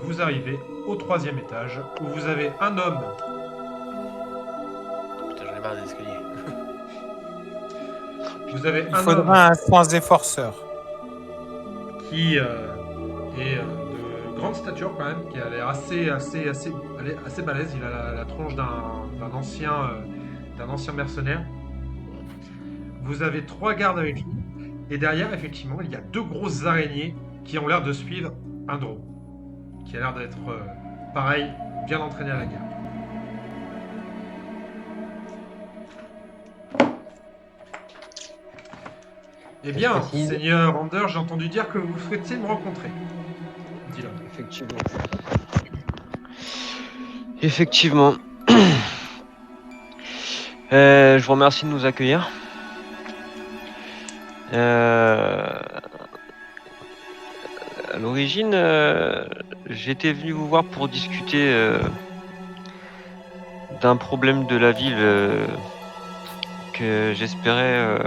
A: vous arrivez au 3e étage où vous avez un homme.
B: Putain, j'en ai marre des escaliers.
A: Vous avez
E: Il
A: un homme
E: faudra un sens des forceurs.
A: qui est de grande stature quand même, qui a l'air assez balèze. Il a la tronche d'un ancien mercenaire. Vous avez 3 gardes avec lui Et derrière, effectivement, il y a 2 grosses araignées qui ont l'air de suivre un drone. Qui a l'air d'être, pareil, bien entraîné à la guerre. Eh bien,
D: précise.
A: Seigneur Ander, j'ai entendu dire que vous souhaitiez me rencontrer. Dis-le.
G: Effectivement. Effectivement. Je vous remercie de nous accueillir. À l'origine, j'étais venu vous voir pour discuter d'un problème de la ville que j'espérais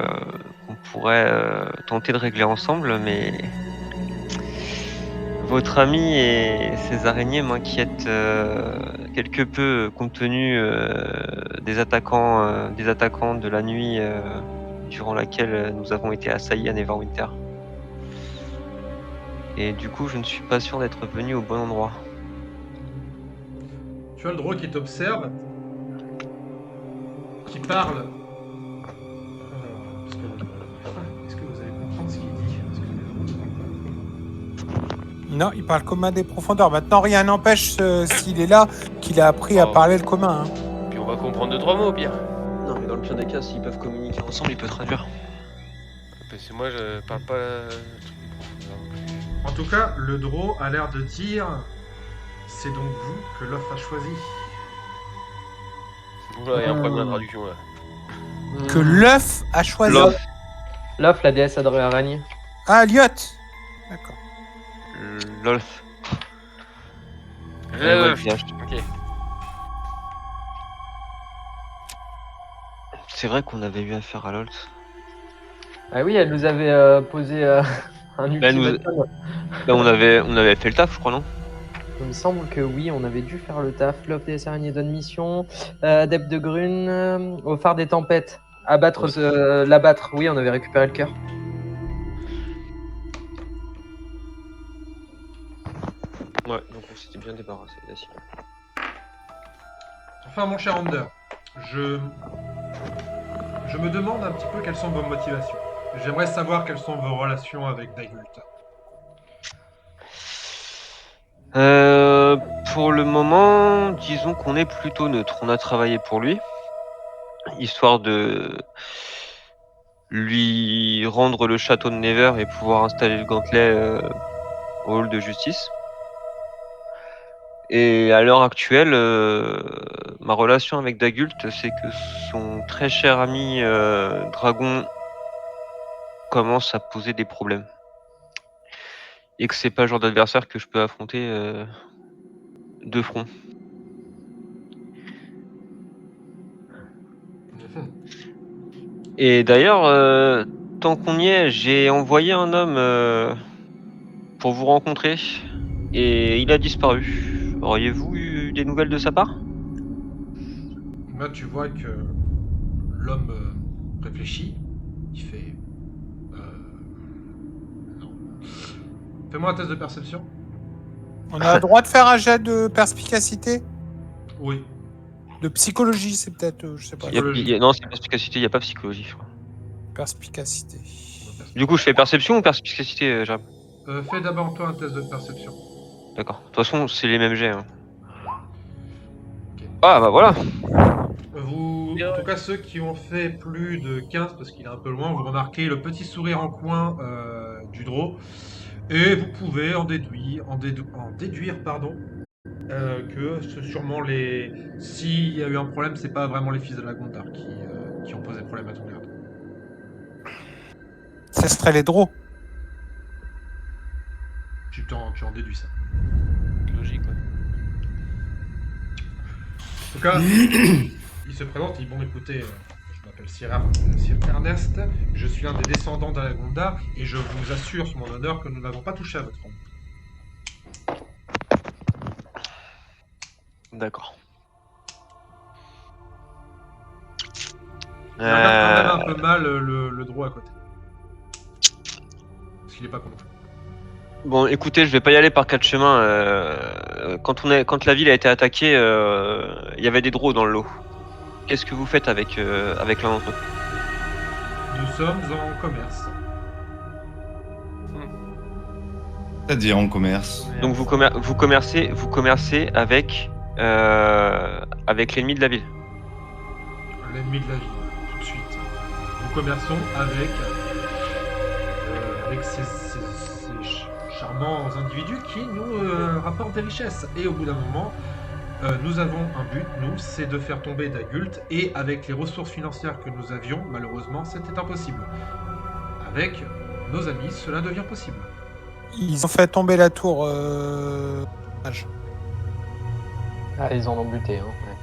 G: qu'on pourrait tenter de régler ensemble, mais votre ami et ses araignées m'inquiètent quelque peu compte tenu des attaquants de la nuit durant laquelle nous avons été assaillis à Neverwinter. Et du coup, je ne suis pas sûr d'être venu au bon endroit.
A: Tu as le drone qui t'observe, qui parle. Est-ce que vous allez comprendre ce qu'il dit? Parce que-
E: Non, il parle commun des profondeurs. Maintenant, rien n'empêche, s'il est là, qu'il a appris à parler le commun. Hein.
B: Puis on va comprendre 2-3 mots, bien.
G: Non, mais dans le pire des cas, s'ils peuvent communiquer ensemble, il peut traduire.
B: Parce que moi, je parle pas le truc des profondeurs non plus.
A: En tout cas, le Draw a l'air de dire c'est donc vous que l'offre a choisi.
B: Oula, il y a un problème de traduction là.
E: Que l'œuf a choisi.
G: L'œuf.
D: L'œuf, la déesse araignée.
E: Ah, Lyot. D'accord.
G: Lolf.
B: Ok.
G: C'est vrai qu'on avait eu affaire à Lolf.
D: Ah oui, elle nous avait posé un
G: Bah, nous-
D: ultimatum.
G: Là, on avait fait le taf, je crois, non?
D: Il me semble que oui, on avait dû faire le taf. L'offre des araignées donne mission. Adepte de Grune, au phare des tempêtes. L'abattre. Oui, on avait récupéré le cœur.
G: Ouais, donc on s'était bien débarrassé d'Assy.
A: Enfin, mon cher Ander, je me demande un petit peu quelles sont vos motivations. J'aimerais savoir quelles sont vos relations avec Dagult.
G: Pour le moment, disons qu'on est plutôt neutre. On a travaillé pour lui, histoire de lui rendre le château de Never et pouvoir installer le gantelet au hall de justice. Et à l'heure actuelle, ma relation avec Dagult, c'est que son très cher ami Dragon commence à poser des problèmes. Et que c'est pas le genre d'adversaire que je peux affronter de front. Et d'ailleurs, tant qu'on y est, j'ai envoyé un homme pour vous rencontrer et il a disparu. Auriez-vous eu des nouvelles de sa part?
A: Là, tu vois que l'homme réfléchit. Il fait. Non. Fais-moi un test de perception.
E: On a le droit de faire un jet de perspicacité?
A: Oui.
E: De psychologie, c'est peut-être, je sais pas.
G: Non, c'est perspicacité, il n'y a pas psychologie, je crois.
E: Perspicacité.
G: Du coup, je fais perception ou perspicacité, Jérôme?
A: Fais d'abord toi un test de perception.
G: D'accord. De toute façon, c'est les mêmes jets. Hein.
A: Ok.
G: Ah, bah voilà.
A: Vous, en tout cas ceux qui ont fait plus de 15, parce qu'il est un peu loin, vous remarquez le petit sourire en coin du Draw. Et vous pouvez en déduire, que c'est sûrement les... S'il y a eu un problème, c'est pas vraiment les fils de la Gondar qui ont posé problème à ton garde.
E: Ce serait les draws.
A: Tu en déduis ça.
B: Logique, ouais.
A: En tout cas, il se présente, il dit bon écoutez, je m'appelle Sir Ernest, je suis un des descendants d'Alagondar et je vous assure sur mon honneur que nous n'avons pas touché à votre homme.
G: D'accord.
A: Il regarde quand même un peu mal le Draw à côté. Parce qu'il est pas content.
G: Bon, écoutez, je vais pas y aller par quatre chemins. Quand la ville a été attaquée, il y avait des draws dans le lot. Qu'est-ce que vous faites avec l'un d'entre eux?
A: Nous sommes en commerce.
F: C'est-à-dire en commerce.
G: Donc vous commercez avec l'ennemi de la ville.
A: L'ennemi de la ville, tout de suite. Nous commerçons avec ces charmants individus qui nous rapportent des richesses. Et au bout d'un moment, nous avons un but, nous, c'est de faire tomber Dagult. Et avec les ressources financières que nous avions, malheureusement, c'était impossible. Avec nos amis, cela devient possible.
E: Ils ont fait tomber la tour.
D: Ah, ils en ont buté, hein. Ouais.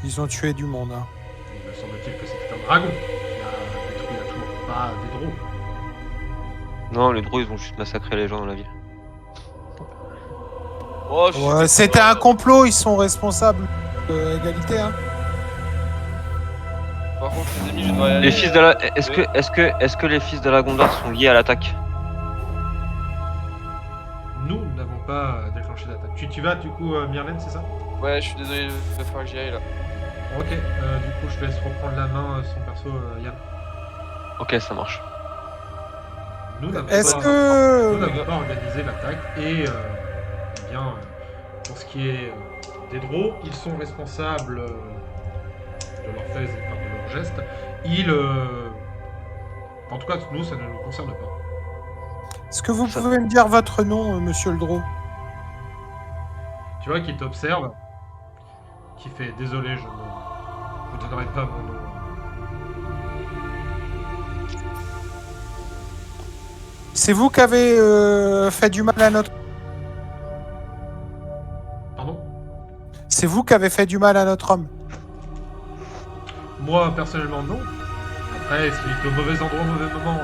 E: Ils ont tué du monde. Hein.
A: Il me semble-t-il que c'était un dragon qui a détruit la tour, pas des drôles.
G: Non, les drôles, ils vont juste massacrer les gens dans la ville.
B: Oh, je suis
E: Ouais, c'était un complot, ils sont responsables. Égalité, hein.
B: Par contre, les amis, je dois y aller.
G: Les fils de la... Est-ce que les fils de la Gondor sont liés à l'attaque?
A: Nous n'avons pas déclenché d'attaque. Tu vas du coup, Myrlène, c'est ça?
B: Ouais, je suis désolé, il va falloir que j'y aille là.
A: Ok, du coup je laisse reprendre la main son perso, Yann.
G: Ok, ça marche.
A: Nous n'avons
E: Est-ce
A: pas,
E: que.
A: nous n'avons pas organisé l'attaque et eh bien, pour ce qui est des Draux, ils sont responsables de leurs faits et enfin, de leurs gestes. Ils, en tout cas, nous, ça ne nous concerne pas.
E: Est-ce que vous pouvez me dire votre nom, monsieur le Drô?
A: Tu vois qu'il t'observe, qui fait désolé, je ne vous donnerai pas mon nom.
E: C'est vous qui avez fait du mal à notre.
A: Pardon?
E: C'est vous qui avez fait du mal à notre homme.
A: Moi, personnellement, non. Après, s'il est au mauvais endroit au mauvais moment,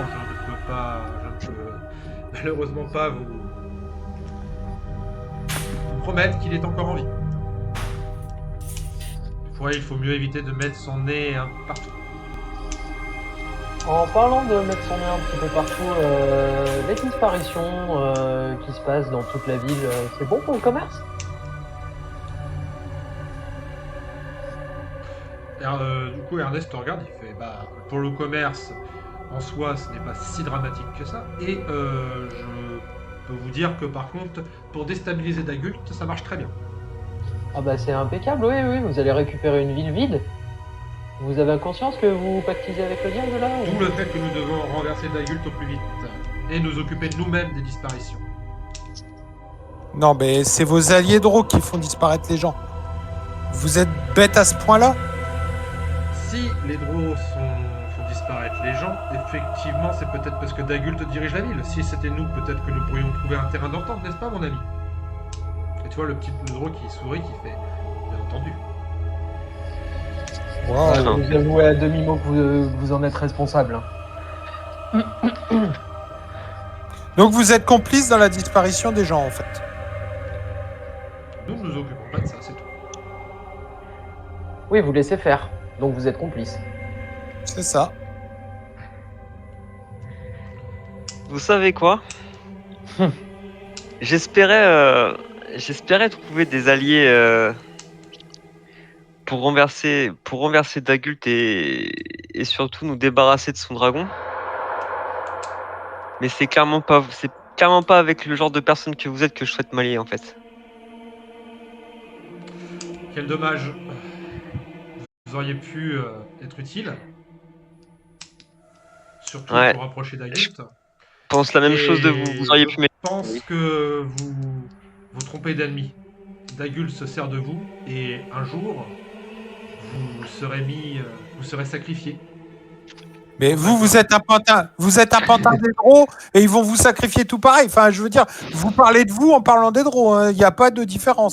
A: je ne peux malheureusement pas vous promettre qu'il est encore en vie. Il faut mieux éviter de mettre son nez partout.
D: En parlant de mettre son nez un petit peu partout, les disparitions qui se passent dans toute la ville, c'est bon pour le commerce?
A: Du coup, Ernest te regarde, il fait pour le commerce, en soi, ce n'est pas si dramatique que ça. Et je peux vous dire que par contre, pour déstabiliser Dagult, ça marche très bien.
D: Ah bah c'est impeccable, oui, oui, vous allez récupérer une ville vide. Vous avez conscience que vous pactisez avec le diable là ou...
A: D'où le fait que nous devons renverser Dagult au plus vite et nous occuper nous-mêmes des disparitions.
E: Non, mais c'est vos alliés Drô qui font disparaître les gens. Vous êtes bête à ce point-là?
A: Si les Draux font disparaître les gens, effectivement, c'est peut-être parce que Dagult dirige la ville. Si c'était nous, peut-être que nous pourrions trouver un terrain d'entente, n'est-ce pas, mon ami? Et tu vois le Drô qui sourit, qui fait bien entendu.
E: Wow.
D: Vous avouez à demi-mot que vous en êtes responsable. Hein.
E: Donc vous êtes complice dans la disparition des gens, en fait.
A: Nous ne nous occupons pas de ça, c'est tout.
D: Oui, vous laissez faire, donc vous êtes complice.
E: C'est ça.
G: Vous savez quoi? J'espérais trouver des alliés pour renverser Dagult et surtout nous débarrasser de son dragon. Mais c'est clairement pas avec le genre de personne que vous êtes que je souhaite m'allier en fait.
A: Quel dommage. Vous auriez pu être utile. Surtout
G: Ouais.
A: pour rapprocher Dagult.
G: Je pense la même chose de vous. Vous auriez pu
A: Je pense que vous trompez d'ennemi. Dagult se sert de vous et un jour, vous serez sacrifié.
E: Mais vous êtes un pantin. Vous êtes un pantin des Drô et ils vont vous sacrifier tout pareil. Enfin, je veux dire, vous parlez de vous en parlant des Drô. Hein. Il n'y a pas de différence.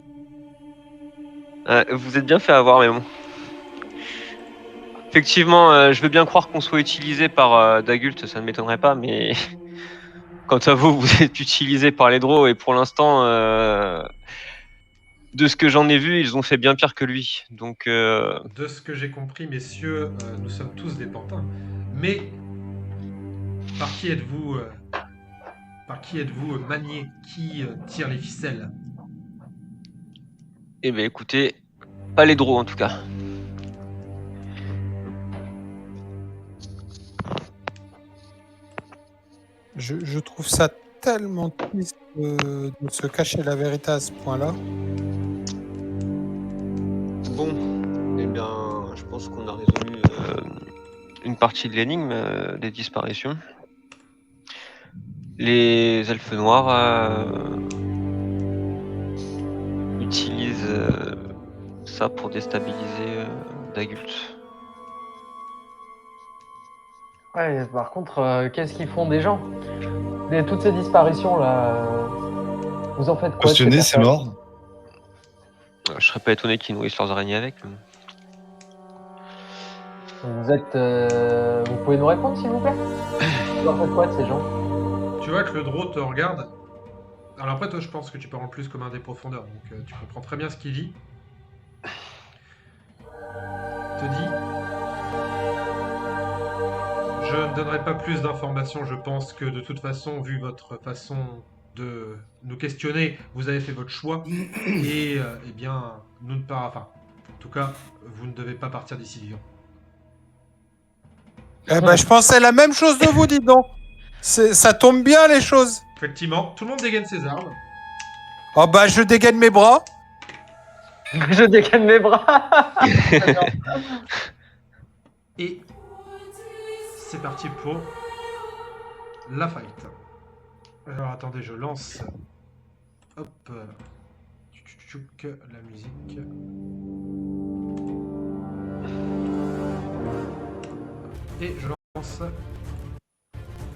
G: vous êtes bien fait avoir, mais bon. Effectivement, je veux bien croire qu'on soit utilisé par Dagult, ça ne m'étonnerait pas, mais quant à vous, vous êtes utilisé par les Draux et pour l'instant, de ce que j'en ai vu, ils ont fait bien pire que lui. Donc,
A: De ce que j'ai compris, messieurs, nous sommes tous des pantins. Mais par qui êtes-vous manié? Qui tire les ficelles?
G: eh bien, écoutez, pas les Draux en tout cas.
E: Je trouve ça tellement triste. de se cacher la vérité à ce point-là.
G: Bon, eh bien, je pense qu'on a résolu une partie de l'énigme des disparitions. Les elfes noirs utilisent ça pour déstabiliser Dagult.
D: Ouais, par contre, qu'est-ce qu'ils font des gens? Toutes ces disparitions là, vous en faites quoi? de ces
F: Questionner, c'est
D: personnes
F: mort.
G: Je serais pas étonné qu'ils nourrissent leurs araignées avec.
D: Vous pouvez nous répondre s'il vous plaît? Vous en faites quoi de ces gens?
A: Tu vois que le draw te regarde. Alors après, toi, je pense que tu parles plus comme un des profondeurs, donc tu comprends très bien ce qu'il dit. Te dit, je ne donnerai pas plus d'informations. Je pense que de toute façon, vu votre façon de nous questionner, vous avez fait votre choix et eh bien, nous ne pas. Enfin, en tout cas, vous ne devez pas partir d'ici vivant.
E: Eh ben, je pensais la même chose de vous, dites donc. Ça tombe bien, les choses.
A: Effectivement, tout le monde dégaine ses armes.
E: Oh bah, je dégaine mes bras.
D: Je dégaine mes bras.
A: Et c'est parti pour la fight. Alors attendez, je lance. Hop. La musique. Et je lance.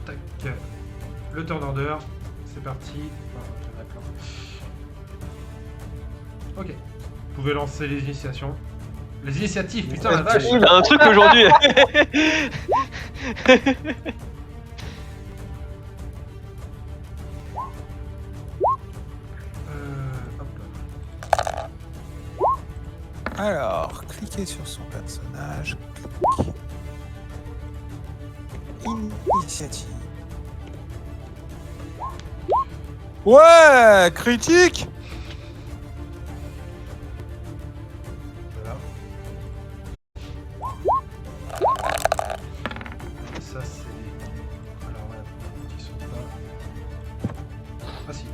A: Tac. Le turn order. C'est parti. Ah, d'accord. Ok. Vous pouvez lancer les initiations. Les initiatives, putain la vache.
G: Il a un truc aujourd'hui.
A: Hop.
E: Alors, cliquez sur son personnage. Clic. Initiative. Ouais, critique.
A: Voilà. Ça c'est. Alors ouais, qui sont pas. Ah si.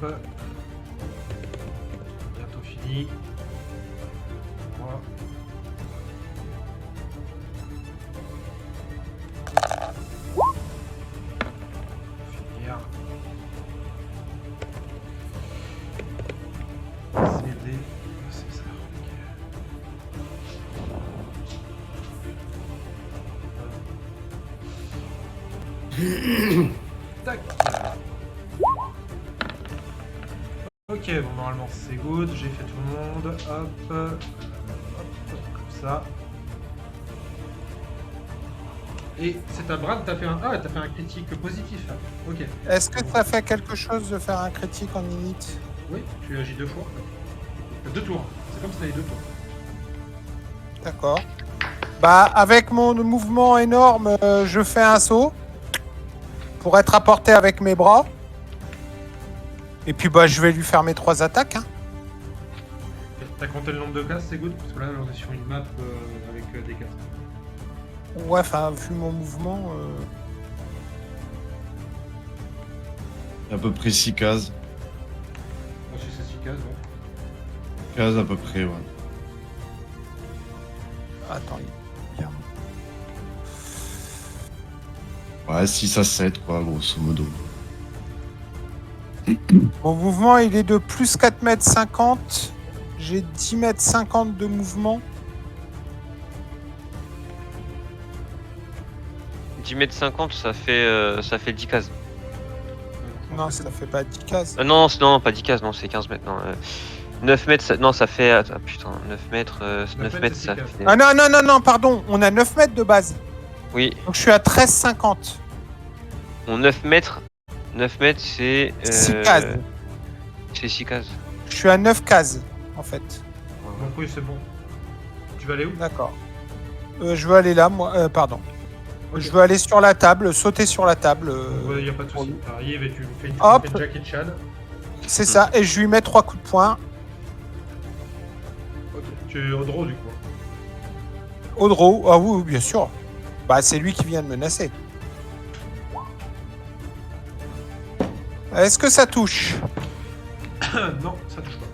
A: Hop. Bientôt fini. Voilà. Finir. CD. C'est ça. Tac. Ok, bon normalement c'est good, j'ai fait tout le monde, hop, hop, comme ça. Et c'est à Brad, t'as fait un... Ah, t'as fait un critique positif, là. Ok.
E: Est-ce que ça fait quelque chose de faire un critique en init?
A: Oui, tu agis 2 fois. 2 tours, c'est comme si t'avais 2 tours.
E: D'accord. Bah, avec mon mouvement énorme, je fais un saut pour être apporté avec mes bras. Et puis, bah, je vais lui faire mes 3 attaques. Hein.
A: T'as compté le nombre de cases, c'est good? Parce que là, on est sur une map avec des cases.
E: Ouais, enfin, vu mon mouvement.
F: À peu près 6 cases.
A: Bon, si c'est 6 cases, ouais.
F: Cases à peu près, ouais.
E: Attends,
F: Ouais, 6 à 7, quoi, grosso modo.
E: mon mouvement, il est de plus 4 mètres 50. J'ai 10 mètres 50 de mouvement.
G: 10 mètres 50, ça fait 10 cases.
E: Non, ça fait pas 10 cases.
G: Non, pas 10 cases, non, c'est 15 mètres. Non, 9 mètres, non, ça fait. Ah, putain, 9 mètres, 9 mètres, ça
A: c'est
G: fait.
E: Ah non, pardon. On a 9 mètres de base.
G: Oui,
E: Donc je suis à 13,50.
G: mon 9 mètres, c'est.
E: 6 cases.
G: C'est 6 cases.
E: Je suis à 9 cases, en fait.
A: Donc oui, c'est bon. Tu vas aller où?
E: D'accord. Je veux aller là, moi. Pardon.
A: Ok.
E: Je veux aller sur la table, sauter sur la table.
A: Ouais, y a pas de soucis. T'arrives et tu lui fais une
E: Hop.
A: Jackie Chan.
E: C'est ça. Et je lui mets 3 coups de poing.
A: Ok. Tu es au draw du coup.
E: Au draw. Ah oui, bien sûr. Bah, c'est lui qui vient de menacer. Est-ce que ça touche?
A: Non, ça touche pas.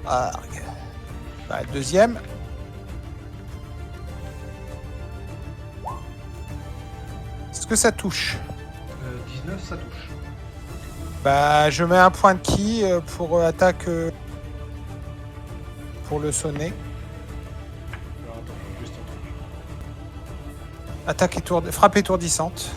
E: Ah, regarde. Bah, deuxième. Est-ce que ça touche?
A: 19, ça touche.
E: Bah, je mets un point de ki pour attaque pour le sonner.
A: Alors attends, juste un truc.
E: Attaque frappe étourdissante.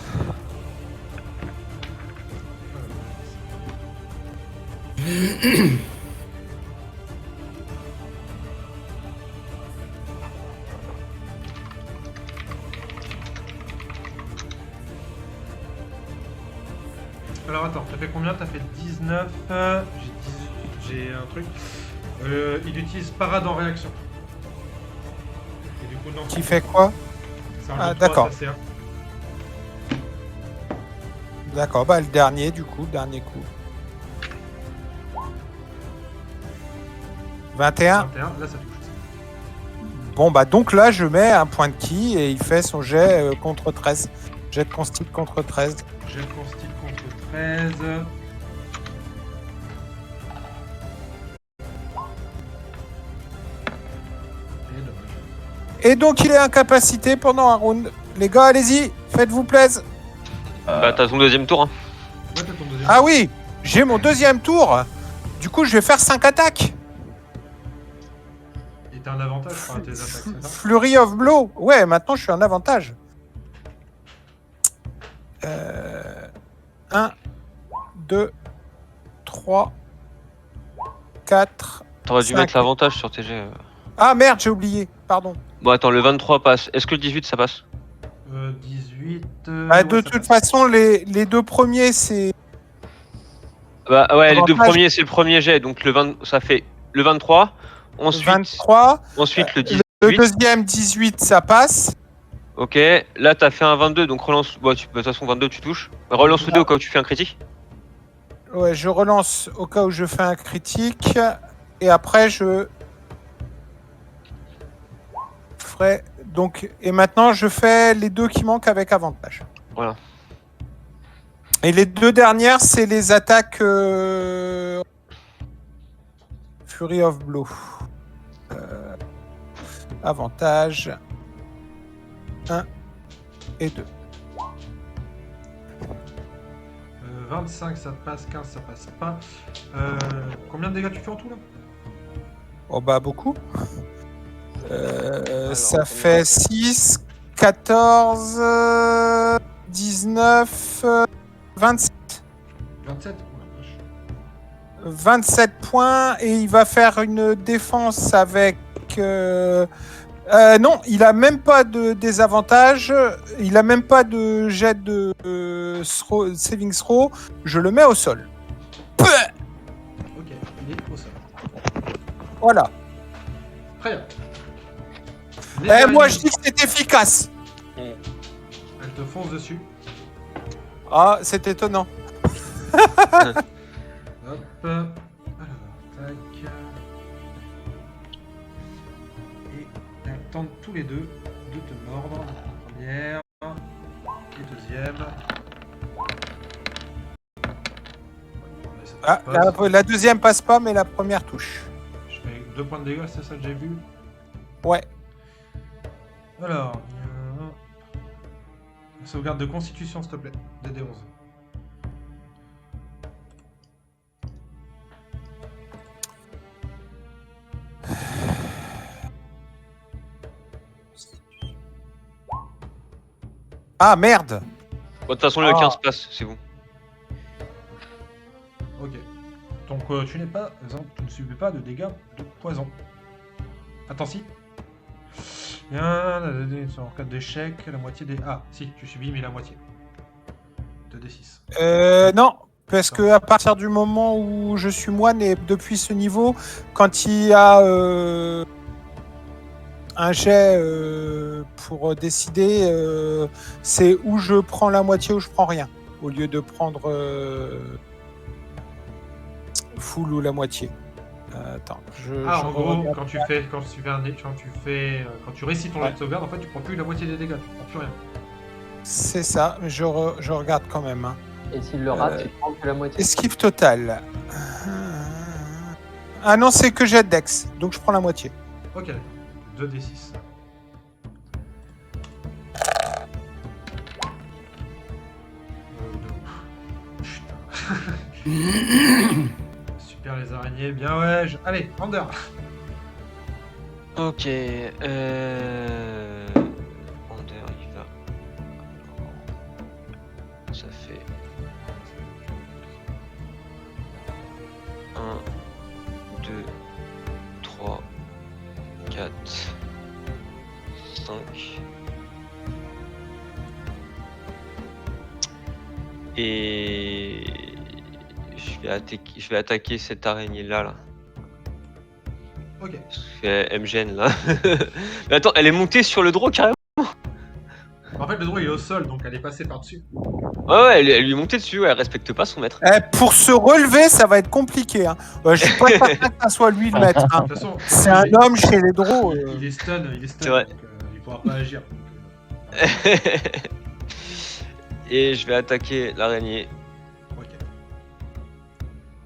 A: Alors attends, t'as fait combien? T'as fait 19. J'ai un truc. Il utilise parade en réaction. Et du coup, non.
E: Qui fait quoi?
A: C'est un
E: Ah,
A: jeu de trois,
E: d'accord.
A: ça, c'est un.
E: D'accord, bah le dernier du coup, dernier coup. 21.
A: 21, là ça touche.
E: Bon bah donc là je mets un point de ki et il fait son jet contre 13. Jet de consti contre 13.
A: J'ai le constitue contre 13. Et dommage.
E: Et donc il est incapacité pendant un round. Les gars, allez-y, faites-vous plaisir.
G: Bah, t'as ton deuxième tour. Hein.
A: Ouais, t'as ton deuxième.
E: Ah oui, j'ai mon deuxième tour. Du coup, je vais faire 5 attaques.
A: Et t'as un avantage par tes attaques, c'est ça?
E: Flurry of Blow. Ouais, maintenant je suis en avantage. 1, 2, 3, 4.
G: T'aurais dû
E: 5.
G: mettre l'avantage sur tes jets.
E: Ah merde, j'ai oublié. Pardon.
G: Bon, attends, le 23 passe. Est-ce que le 18 ça passe?
A: 18.
E: Ah, de
A: ouais, ça
E: toute
A: passe.
E: façon, les deux premiers, c'est...
G: Bah, ouais, les deux
E: Avantage.
G: premiers, c'est le premier jet. Donc, ça fait le 23. Ensuite,
E: 23.
G: ensuite le 18.
E: Le deuxième, 18, ça passe.
G: Ok, là t'as fait un 22, donc relance. Bah, de toute façon, 22 tu touches. Relance le 2 au cas où tu fais un critique.
E: Ouais, je relance au cas où je fais un critique. Et après, je ferai... Donc, et maintenant, je fais les deux qui manquent avec avantage.
G: Voilà.
E: Et les deux dernières, c'est les attaques Fury of Blow. Avantage 1 et 2.
A: 25 ça passe, 15 ça passe pas. Combien de dégâts tu fais en tout là?
E: Oh bah beaucoup. Ça
G: premier
E: fait
G: tour.
E: 6, 14, 19, 27.
A: 27? Oh la vache.
E: 27 points et il va faire une défense avec... non, il a même pas de désavantage, il a même pas de jet de saving throw, je le mets au sol.
A: Ok, il est au sol.
E: Voilà.
A: Très bien.
E: Moi je dis que c'est efficace.
A: Elle te fonce dessus.
E: Ah, c'est étonnant.
A: Hop. Alors, tac. Et elles tentent tous les deux de te mordre. Première et deuxième. Mais ça
E: Ah,
A: passe pas,
E: la deuxième passe pas, mais la première touche.
A: Je fais 2 points de dégâts, c'est ça que j'ai vu.
E: Ouais.
A: Alors, sauvegarde de constitution, s'il te plaît. DD11.
E: Ah merde.
G: Bon, de toute façon, le 15 passe, c'est bon.
A: Ok. Donc tu n'es pas, tu ne subis pas de dégâts de poison. Attends, si. Bien, en cas d'échec, la moitié des... Ah, si, tu subis, mais la moitié. 2d6.
E: Non, parce que à partir du moment où je suis moine et depuis ce niveau, quand il y a un jet pour décider, c'est où je prends la moitié ou je prends rien, au lieu de prendre full ou la moitié. Attends,
A: Ah,
E: je
A: en gros,
E: regarde.
A: quand tu récites ton jet de sauvegarde, en fait, tu prends plus la moitié des dégâts, tu prends plus rien.
E: C'est ça, mais je regarde quand même. Hein.
D: Et s'il le rate, il prend que la moitié.
E: Esquive totale. Ah non, c'est que j'ai de Dex, donc je prends la moitié.
A: Ok, 2d6. Putain. Super les araignées, bien ouais. Allez, Ander.
G: Ok, Ander, il va. Ça fait 1, 2, 3, 4, 5. Et je vais attaquer cette araignée là.
A: Ok.
G: Elle me gêne là. Mais attends, elle est montée sur le draw carrément.
A: En fait, le droit il est au sol, donc elle est passée par-dessus.
G: Ouais, elle lui est montée dessus, ouais, elle respecte pas son maître.
E: Pour se relever, ça va être compliqué. Hein. Je suis pas certain que ça soit lui le maître. Hein.
A: De toute façon,
E: C'est un homme chez les drôles.
A: il est stun,
G: C'est vrai.
A: donc il pourra pas agir.
G: Et je vais attaquer l'araignée.
A: Ok.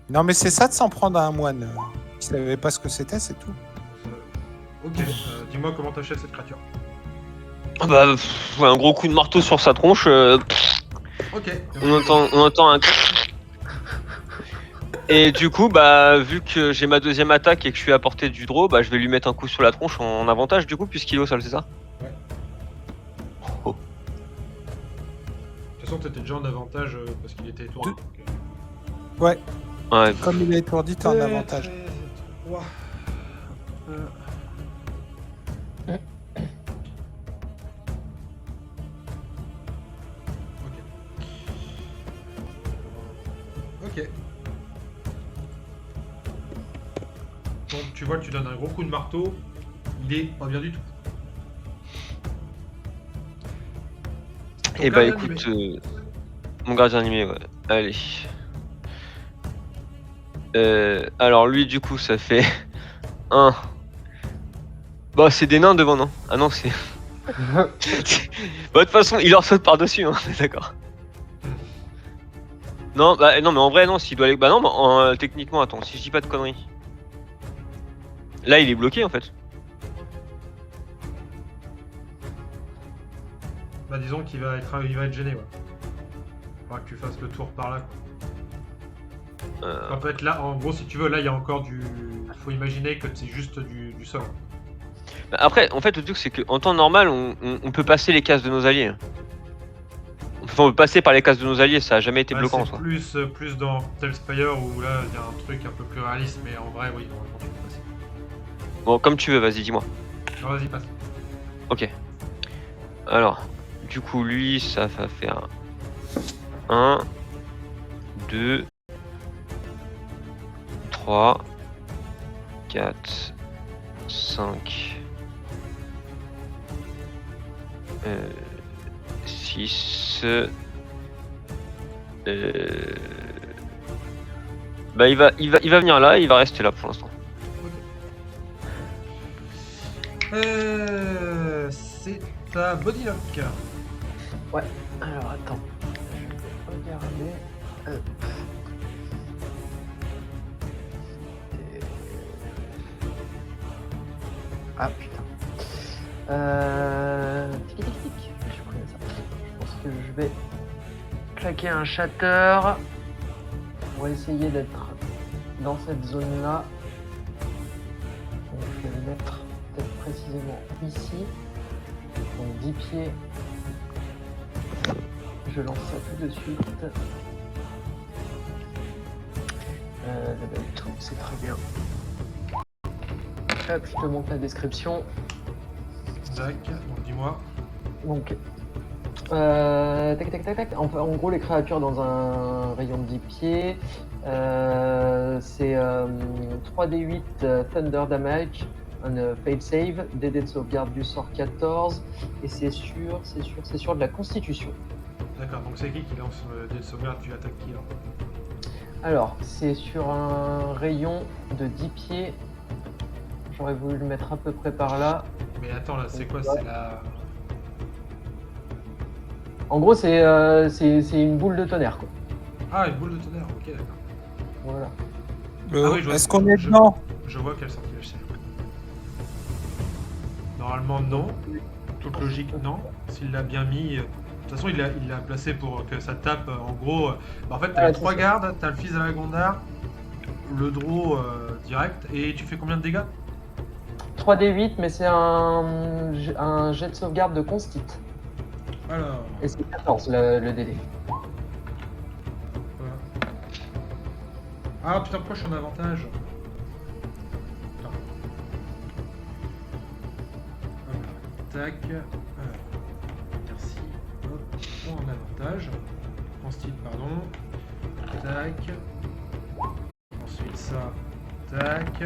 E: Non, mais c'est ça de s'en prendre à un moine. Il savait pas ce que c'était, c'est tout.
A: Ok, dis-moi comment t'achèves cette créature.
G: Ah bah, ouais, un gros coup de marteau sur sa tronche.
A: Ok.
G: On entend un. Et du coup, bah, vu que j'ai ma deuxième attaque et que je suis à portée du draw, bah, je vais lui mettre un coup sur la tronche en avantage, du coup, puisqu'il est au sol, c'est ça?
A: Ouais.
G: Oh.
A: De toute façon, t'étais déjà en avantage parce qu'il était étourdi.
E: Ouais,
G: Ouais.
E: comme il est étourdi, t'as un avantage.
A: 3. Ok. Donc tu vois, tu donnes un gros coup de marteau, il est pas bien du tout. Ton
G: Et bah,
A: gardien
G: écoute,
A: animé.
G: mon gardien animé, ouais. Allez. Alors, lui, du coup, ça fait 1. Bah, c'est des nains devant, non? Ah non, c'est. Bah, de toute façon, il leur saute par-dessus, hein, d'accord. Non, bah, non, mais en vrai, non, s'il doit aller. Bah, non, mais techniquement, attends, si je dis pas de conneries. Là, il est bloqué en fait.
A: Bah disons qu'il va être gêné, ouais. Faudra que tu fasses le tour par là, quoi. En fait, là, en gros, si tu veux, là, il y a encore du... Faut imaginer que c'est juste du sol.
G: Bah, après, en fait, le truc, c'est qu'en temps normal, on peut passer les cases de nos alliés. Enfin, on peut passer par les cases de nos alliés, ça a jamais été bloquant en
A: c'est
G: soi.
A: plus dans Talespire où là, il y a un truc un peu plus réaliste, mais en vrai, oui, normalement, tu peux passer.
G: Bon, comme tu veux, vas-y, dis-moi.
A: Non, vas-y, passe.
G: Ok. Alors, du coup, lui, ça va faire 1, 2, 3, 4, 5, 6. Bah, il va venir là, il va rester là pour l'instant.
A: C'est ta Bodylock.
D: Ouais, alors attends. Je vais regarder. Hop. Ah putain. Tic tic tic. Je connais ça. Je pense que je vais claquer un shatter pour essayer d'être dans cette zone là. Donc je vais le mettre peut-être précisément ici. Donc 10 pieds. Je lance ça tout de suite. Level 2, c'est très bien. Hop, je te montre la description.
A: Zac, donc dis-moi.
D: Donc, tac tac tac tac. En gros, les créatures dans un rayon de 10 pieds, c'est 3d8 Thunder Damage, un fail save, DD de sauvegarde du sort 14, et c'est sur de la constitution.
A: D'accord, donc c'est qui lance des de sauvegarde? Tu attaques qui là?
D: Alors, c'est sur un rayon de 10 pieds. J'aurais voulu le mettre à peu près par là.
A: Mais attends, là, c'est quoi? C'est la...
D: En gros, c'est une boule de tonnerre, quoi.
A: Ah, une boule de tonnerre, ok, d'accord.
D: Voilà.
A: Ah oui, je vois.
E: Est-ce qu'on est
A: Je-
E: dedans?
A: Je vois quel sortilège c'est. Normalement, non. Toute logique, non. S'il l'a bien mis. De toute façon, il l'a placé pour que ça tape. En gros, en fait, t'as
D: Ouais,
A: les
D: c'est
A: 3
D: ça.
A: gardes, t'as le fils de la Gondar, le draw direct, et tu fais combien de dégâts?
D: 3d8, mais c'est un jet de sauvegarde de Constit.
A: Alors.
D: Et c'est 14 le DD.
A: Voilà. Ah putain, pourquoi je suis en avantage? Attends. Hop, tac. Merci. Hop, point en avantage. Constite, pardon. Tac. Ensuite ça. Tac.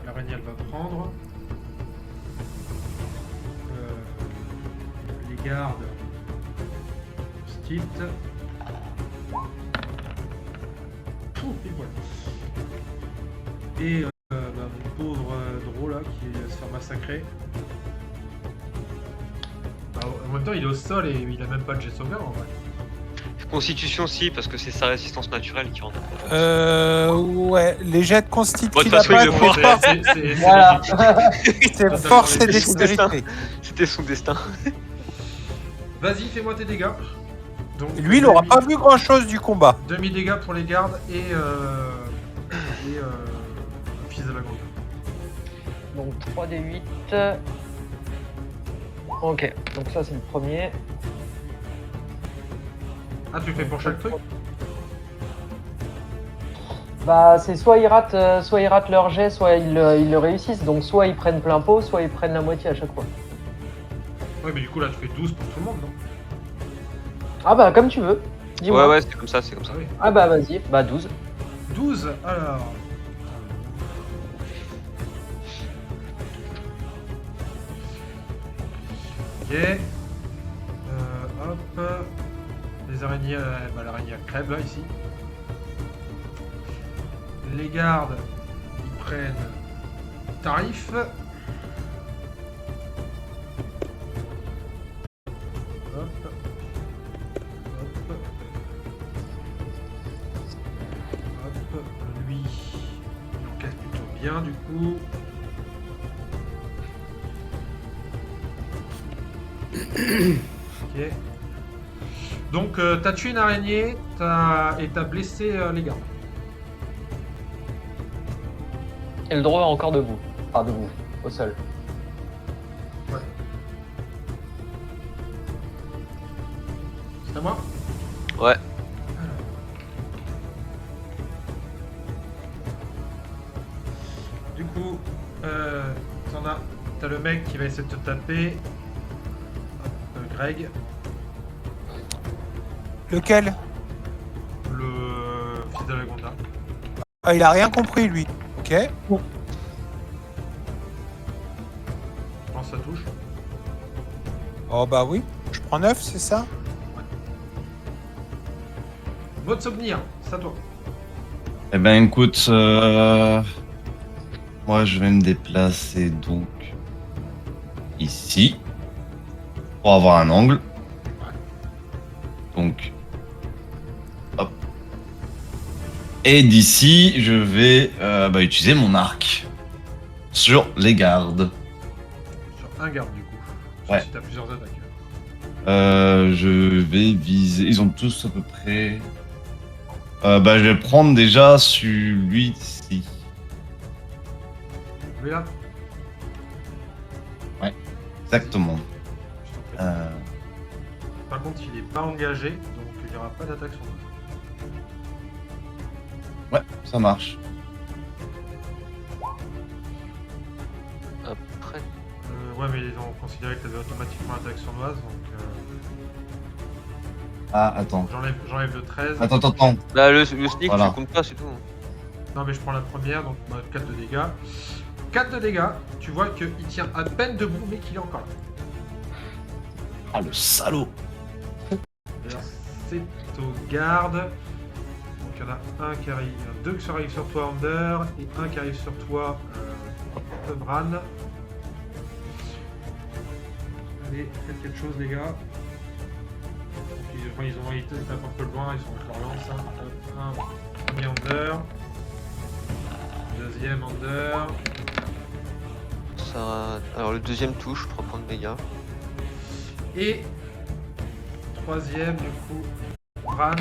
A: L'araignée elle va prendre. Les gardes. Constite. Et voilà. Et mon pauvre Draw là qui va se faire massacrer. Alors, en même temps il est au sol et il a même pas de jet de sauvegarde en vrai.
G: Constitution, si, parce que c'est sa résistance naturelle qui rentre.
E: Ouais, les jets de consti
G: Bon, de
E: qu'il
G: toute
E: a
G: façon,
E: pas,
G: il le
E: c'est
G: faut.
E: force-
A: C'est
D: Voilà.
A: logique.
E: c'est force et
G: C'est son destin.
E: dextérité.
G: C'était son destin.
A: Vas-y, fais-moi tes dégâts. Donc,
E: Lui, il aura pas vu grand chose du combat.
A: demi-dégâts pour les gardes et fils de la grande.
D: Donc 3d8. Ok, donc ça c'est le premier.
A: Ah, tu le fais pour chaque truc?
D: Bah c'est soit ils ratent leur jet, soit ils le réussissent. Donc soit ils prennent plein pot, soit ils prennent la moitié à chaque fois.
A: Ouais, mais du coup là tu fais 12 pour tout le monde, non?
D: Ah bah comme tu veux. Dis-moi.
G: Ouais, c'est comme ça, c'est comme ça.
A: Ah oui.
D: Ah bah vas-y, bah 12.
A: 12, alors. Ok. Hop. Les araignées, l'araignée elle crève là ici. Les gardes, ils prennent tarif. Hop. Hop. Hop. Lui, il encaisse plutôt bien du coup. Ok. Donc t'as tué une araignée et t'as blessé les gardes.
D: Et le droit est encore debout. Enfin debout, au sol.
A: Ouais. C'est à moi?
G: Ouais.
A: Alors. Du coup, t'as le mec qui va essayer de te taper. Hop, Greg,
E: Lequel?
A: le fils de la Gonda.
E: Ah, il a rien compris, lui. Ok.
A: Je pense que ça touche.
E: Oh bah oui. Je prends 9, c'est ça?
A: Mode souvenir, c'est à toi.
F: Eh ben écoute, moi je vais me déplacer donc ici pour avoir un angle. Donc, hop. Et d'ici, je vais utiliser mon arc sur les gardes.
A: Sur un garde du coup.
F: Ouais.
A: Si t'as plusieurs attaques.
F: Je vais viser. Ils ont tous à peu près. Je vais prendre déjà celui-ci.
A: Lui là,
F: Exactement.
A: je t'en prie.
F: Euh,
A: Par contre, il est pas engagé, donc il n'y aura pas d'attaque sur lui.
F: ouais, ça marche.
G: Après,
A: Ouais, mais ils ont considéré que tu avais automatiquement attaque sournoise, donc
F: Ah, attends.
A: j'enlève le 13.
F: Attends.
G: bah, le sneak,
F: Voilà.
G: tu comptes pas, c'est tout.
A: Non, mais je prends la première, donc 4 de dégâts. 4 de dégâts, tu vois qu'il tient à peine debout, mais qu'il est encore là.
F: Ah, le salaud.
A: D'ailleurs, c'est aux gardes. Donc il y en a un qui arrive, deux qui arrivent sur toi, Ander, et un qui arrive sur toi, Bran. Allez, faites quelque chose, les gars. ils tapent un peu loin, ils sont en relance. Un premier under. Deuxième under.
G: Ça... Alors le deuxième touche, 3 points de dégâts.
A: Et troisième, du coup, Bran.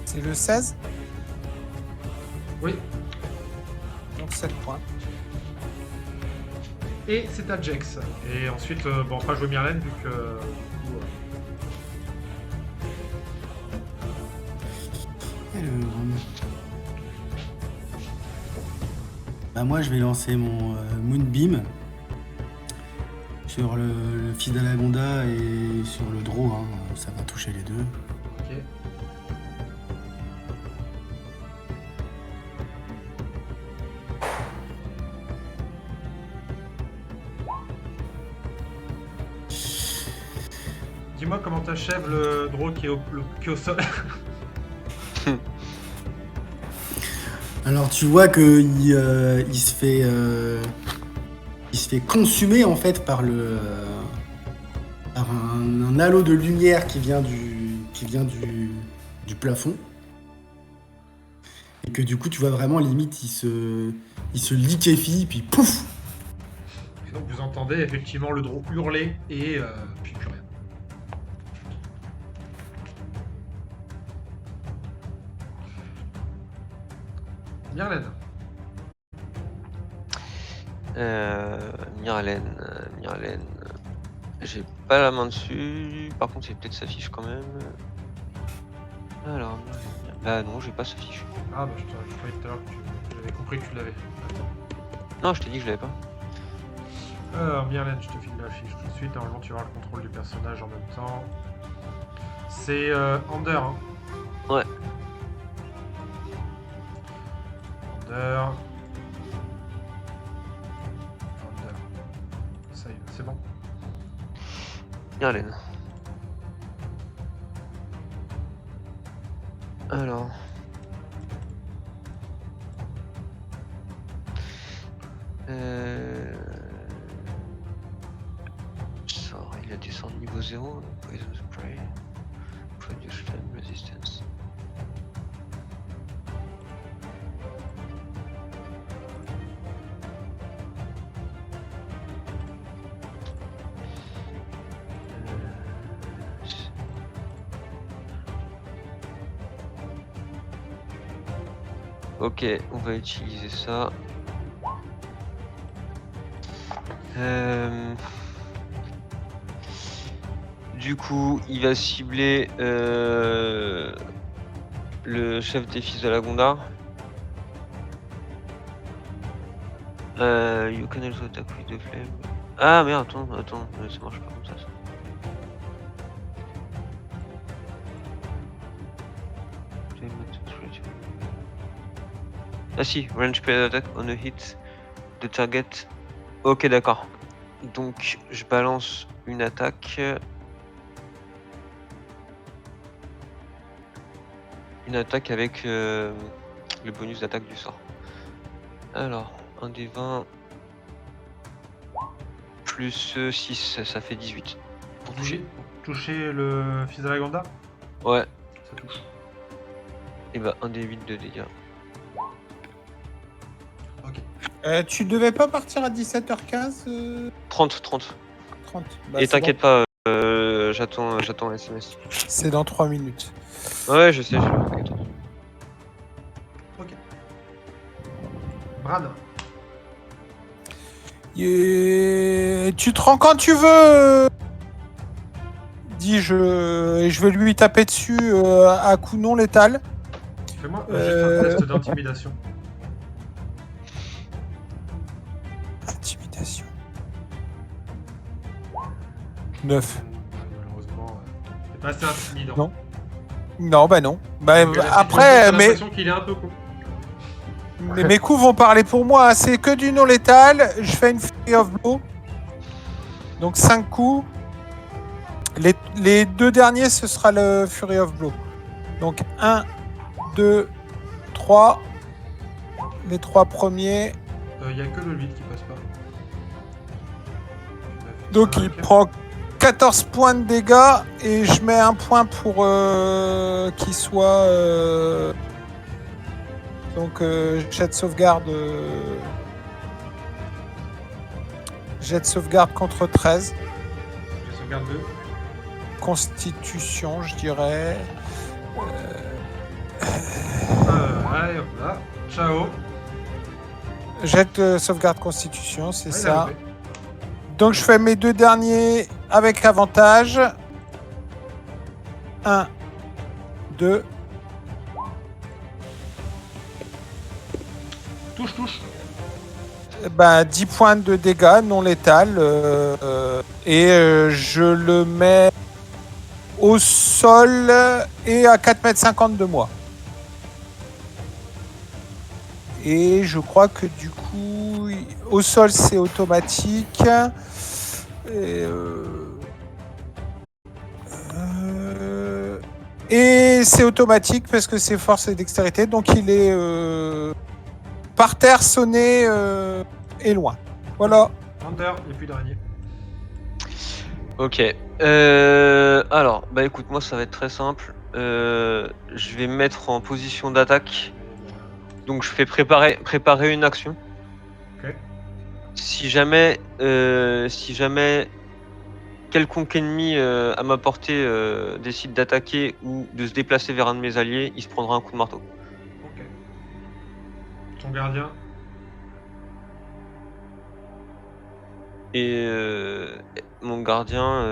E: C'est le 16,
A: Oui.
E: donc 7 points.
A: Et c'est à Jex. Et ensuite, bon, pas jouer Myrlène vu que. Du coup,
C: Alors, bah moi je vais lancer mon Moonbeam sur le fils d'Alagonda et sur le Draw, hein. Ça va toucher les deux.
A: ok. Dis-moi comment t'achèves le draw qui est au sol.
C: Alors tu vois que il se fait consumer en fait par par un halo de lumière qui vient du plafond, et que du coup tu vois vraiment limite il se liquéfie puis pouf.
A: Donc vous entendez effectivement le draw hurler et puis plus rien. Myrlène.
G: Myrlène. J'ai pas la main dessus. Par contre, c'est peut-être sa fiche quand même. Alors, bah non, j'ai pas sa fiche.
A: Ah bah je croyais tout à l'heure que j'avais compris que tu l'avais. Attends.
G: Non, je t'ai dit que je l'avais pas.
A: Alors Myrlène, je te file la fiche tout de suite. Normalement tu auras le contrôle du personnage en même temps. C'est Under. Hein.
G: Ouais.
A: Under. Ça y est, c'est bon.
G: Myrlène. Alors. Sort, il a descendu niveau 0. Poison spray. Produce flame resistance. Ok, on va utiliser ça. Du coup, il va cibler le chef des fils de la Gondar. You can also attack with the flame. Ah merde, attends, ça marche pas comme ça. Ah si, range spell attack on a hit the target. Ok, d'accord. Donc je balance une attaque. Une attaque avec le bonus d'attaque du sort. Alors, un des 20 plus 6, ça fait 18.
A: Pour toucher le fils de la Ganda.
G: Ouais.
A: Ça touche.
G: Et bah un des 8 de dégâts.
A: Ok.
E: Tu devais pas partir à 17h15
G: 30.
E: 30. Bah,
G: Et
E: c'est
G: t'inquiète
E: bon.
G: pas, j'attends un SMS.
E: C'est dans 3 minutes.
G: Ouais, je sais, t'inquiète.
A: Ok. Brad.
E: Tu te rends quand tu veux, dis-je, et je vais lui taper dessus à coup non létal.
A: Fais-moi juste un test d'intimidation.
E: Intimidation. 9.
A: Malheureusement, c'est pas assez intimidant.
E: Non. Non, bah non. Bah,
A: Donc,
E: après,
A: j'ai
E: mais
A: l'impression qu'il est un peu con.
E: mes coups vont parler pour moi. C'est que du non létal. Je fais une Fury of Blow. Donc 5 coups. Les deux derniers, ce sera le Fury of Blow. Donc 1, 2, 3. Les 3 premiers.
A: il n'y a que le 8 qui passe pas.
E: Donc il prend 14 points de dégâts et je mets un point pour qu'il soit donc jet de sauvegarde contre 13.
A: Je sauvegarde 2.
E: Constitution, je dirais.
A: Allez hop là. Ciao.
E: Jet de sauvegarde constitution, c'est
A: Ouais, il a
E: ça.
A: loupé.
E: Donc je fais mes 2 derniers avec avantage. 1, 2.
A: Touche.
E: Ben, 10 points de dégâts non létal. Et je le mets au sol et à 4,50 m de moi. Et je crois que du coup, au sol c'est automatique. Et c'est automatique parce que c'est force et dextérité. Donc il est par terre, sonné et loin. Voilà.
A: Hunter, il n'y a plus d'araignée.
G: Ok. Alors, bah écoute, moi ça va être très simple. Je vais me mettre en position d'attaque. Donc je fais préparer une action.
A: Ok.
G: Si jamais quelconque ennemi à ma portée décide d'attaquer ou de se déplacer vers un de mes alliés, il se prendra un coup de marteau.
A: Ok. Ton gardien.
G: Et mon gardien,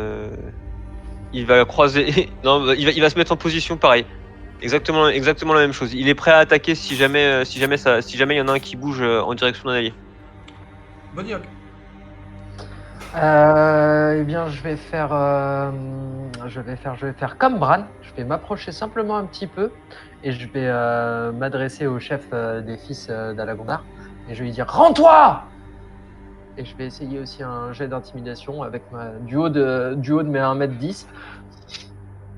G: il va croiser. Non, il va se mettre en position pareil. Exactement la même chose. Il est prêt à attaquer si jamais il y en a un qui bouge en direction d'un allié.
A: Bonioc.
D: Eh bien, je vais faire comme Bran. Je vais m'approcher simplement un petit peu et je vais m'adresser au chef des fils d'Alagondar et je vais lui dire rends-toi. Et je vais essayer aussi un jet d'intimidation avec du haut de mes 1m10.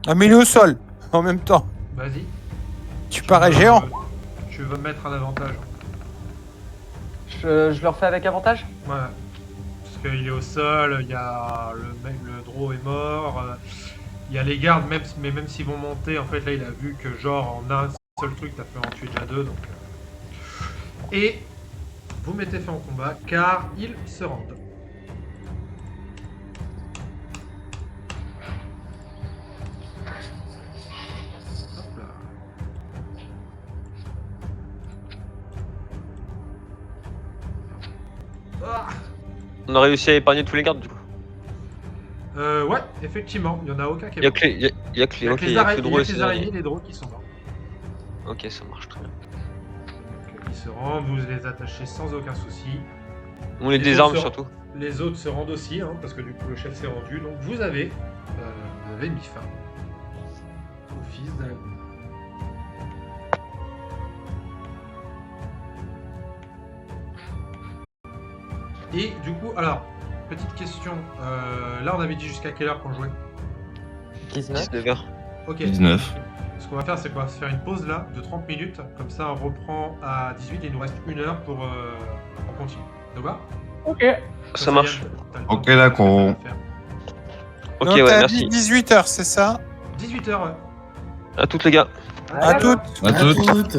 E: Ah, mets-le au sol en même temps.
A: Vas-y.
E: Tu parais géant.
A: Tu veux mettre un avantage.
D: Je le refais avec avantage.
A: Ouais. Parce qu'il est au sol, il y a le draw est mort, il y a les gardes, mais même s'ils vont monter, en fait là il a vu que genre en un seul truc t'as fait en tuer déjà 2 donc. Et vous mettez fin au combat car ils se rendent. Hop là. Ah.
G: On a réussi à épargner tous les gardes du coup.
A: Ouais, effectivement, il y en a aucun qui est
G: Il y a
A: mort.
G: que les, il y a que les, ok, il y a que le droit et ses
A: araignées
G: alliés.
A: et les drôles qui sont morts.
G: Ok, ça marche très bien.
A: Donc, ils se rendent, vous les attachez sans aucun souci.
G: On les
A: Les
G: désarme
A: autres
G: surtout.
A: Les autres se rendent aussi, hein, parce que du coup le chef s'est rendu. Donc vous avez mis fin au fils d'Alagoun. Et du coup, alors, petite question. Là, on avait dit jusqu'à quelle heure qu'on jouait?
D: 19.
G: 19h.
A: Ok.
F: 19.
A: Ce qu'on va faire, c'est qu'on va se faire une pause là de 30 minutes. Comme ça, on reprend à 18 et il nous reste 1 heure pour continuer. Ça va?
D: Ok.
G: Ça marche.
F: Ok, d'accord.
G: Ok,
E: Donc,
G: ouais,
E: t'as
G: merci.
E: dit 18h, c'est ça?
A: 18h, ouais.
G: À toutes les gars.
E: À toutes.
F: À toutes.
C: toutes.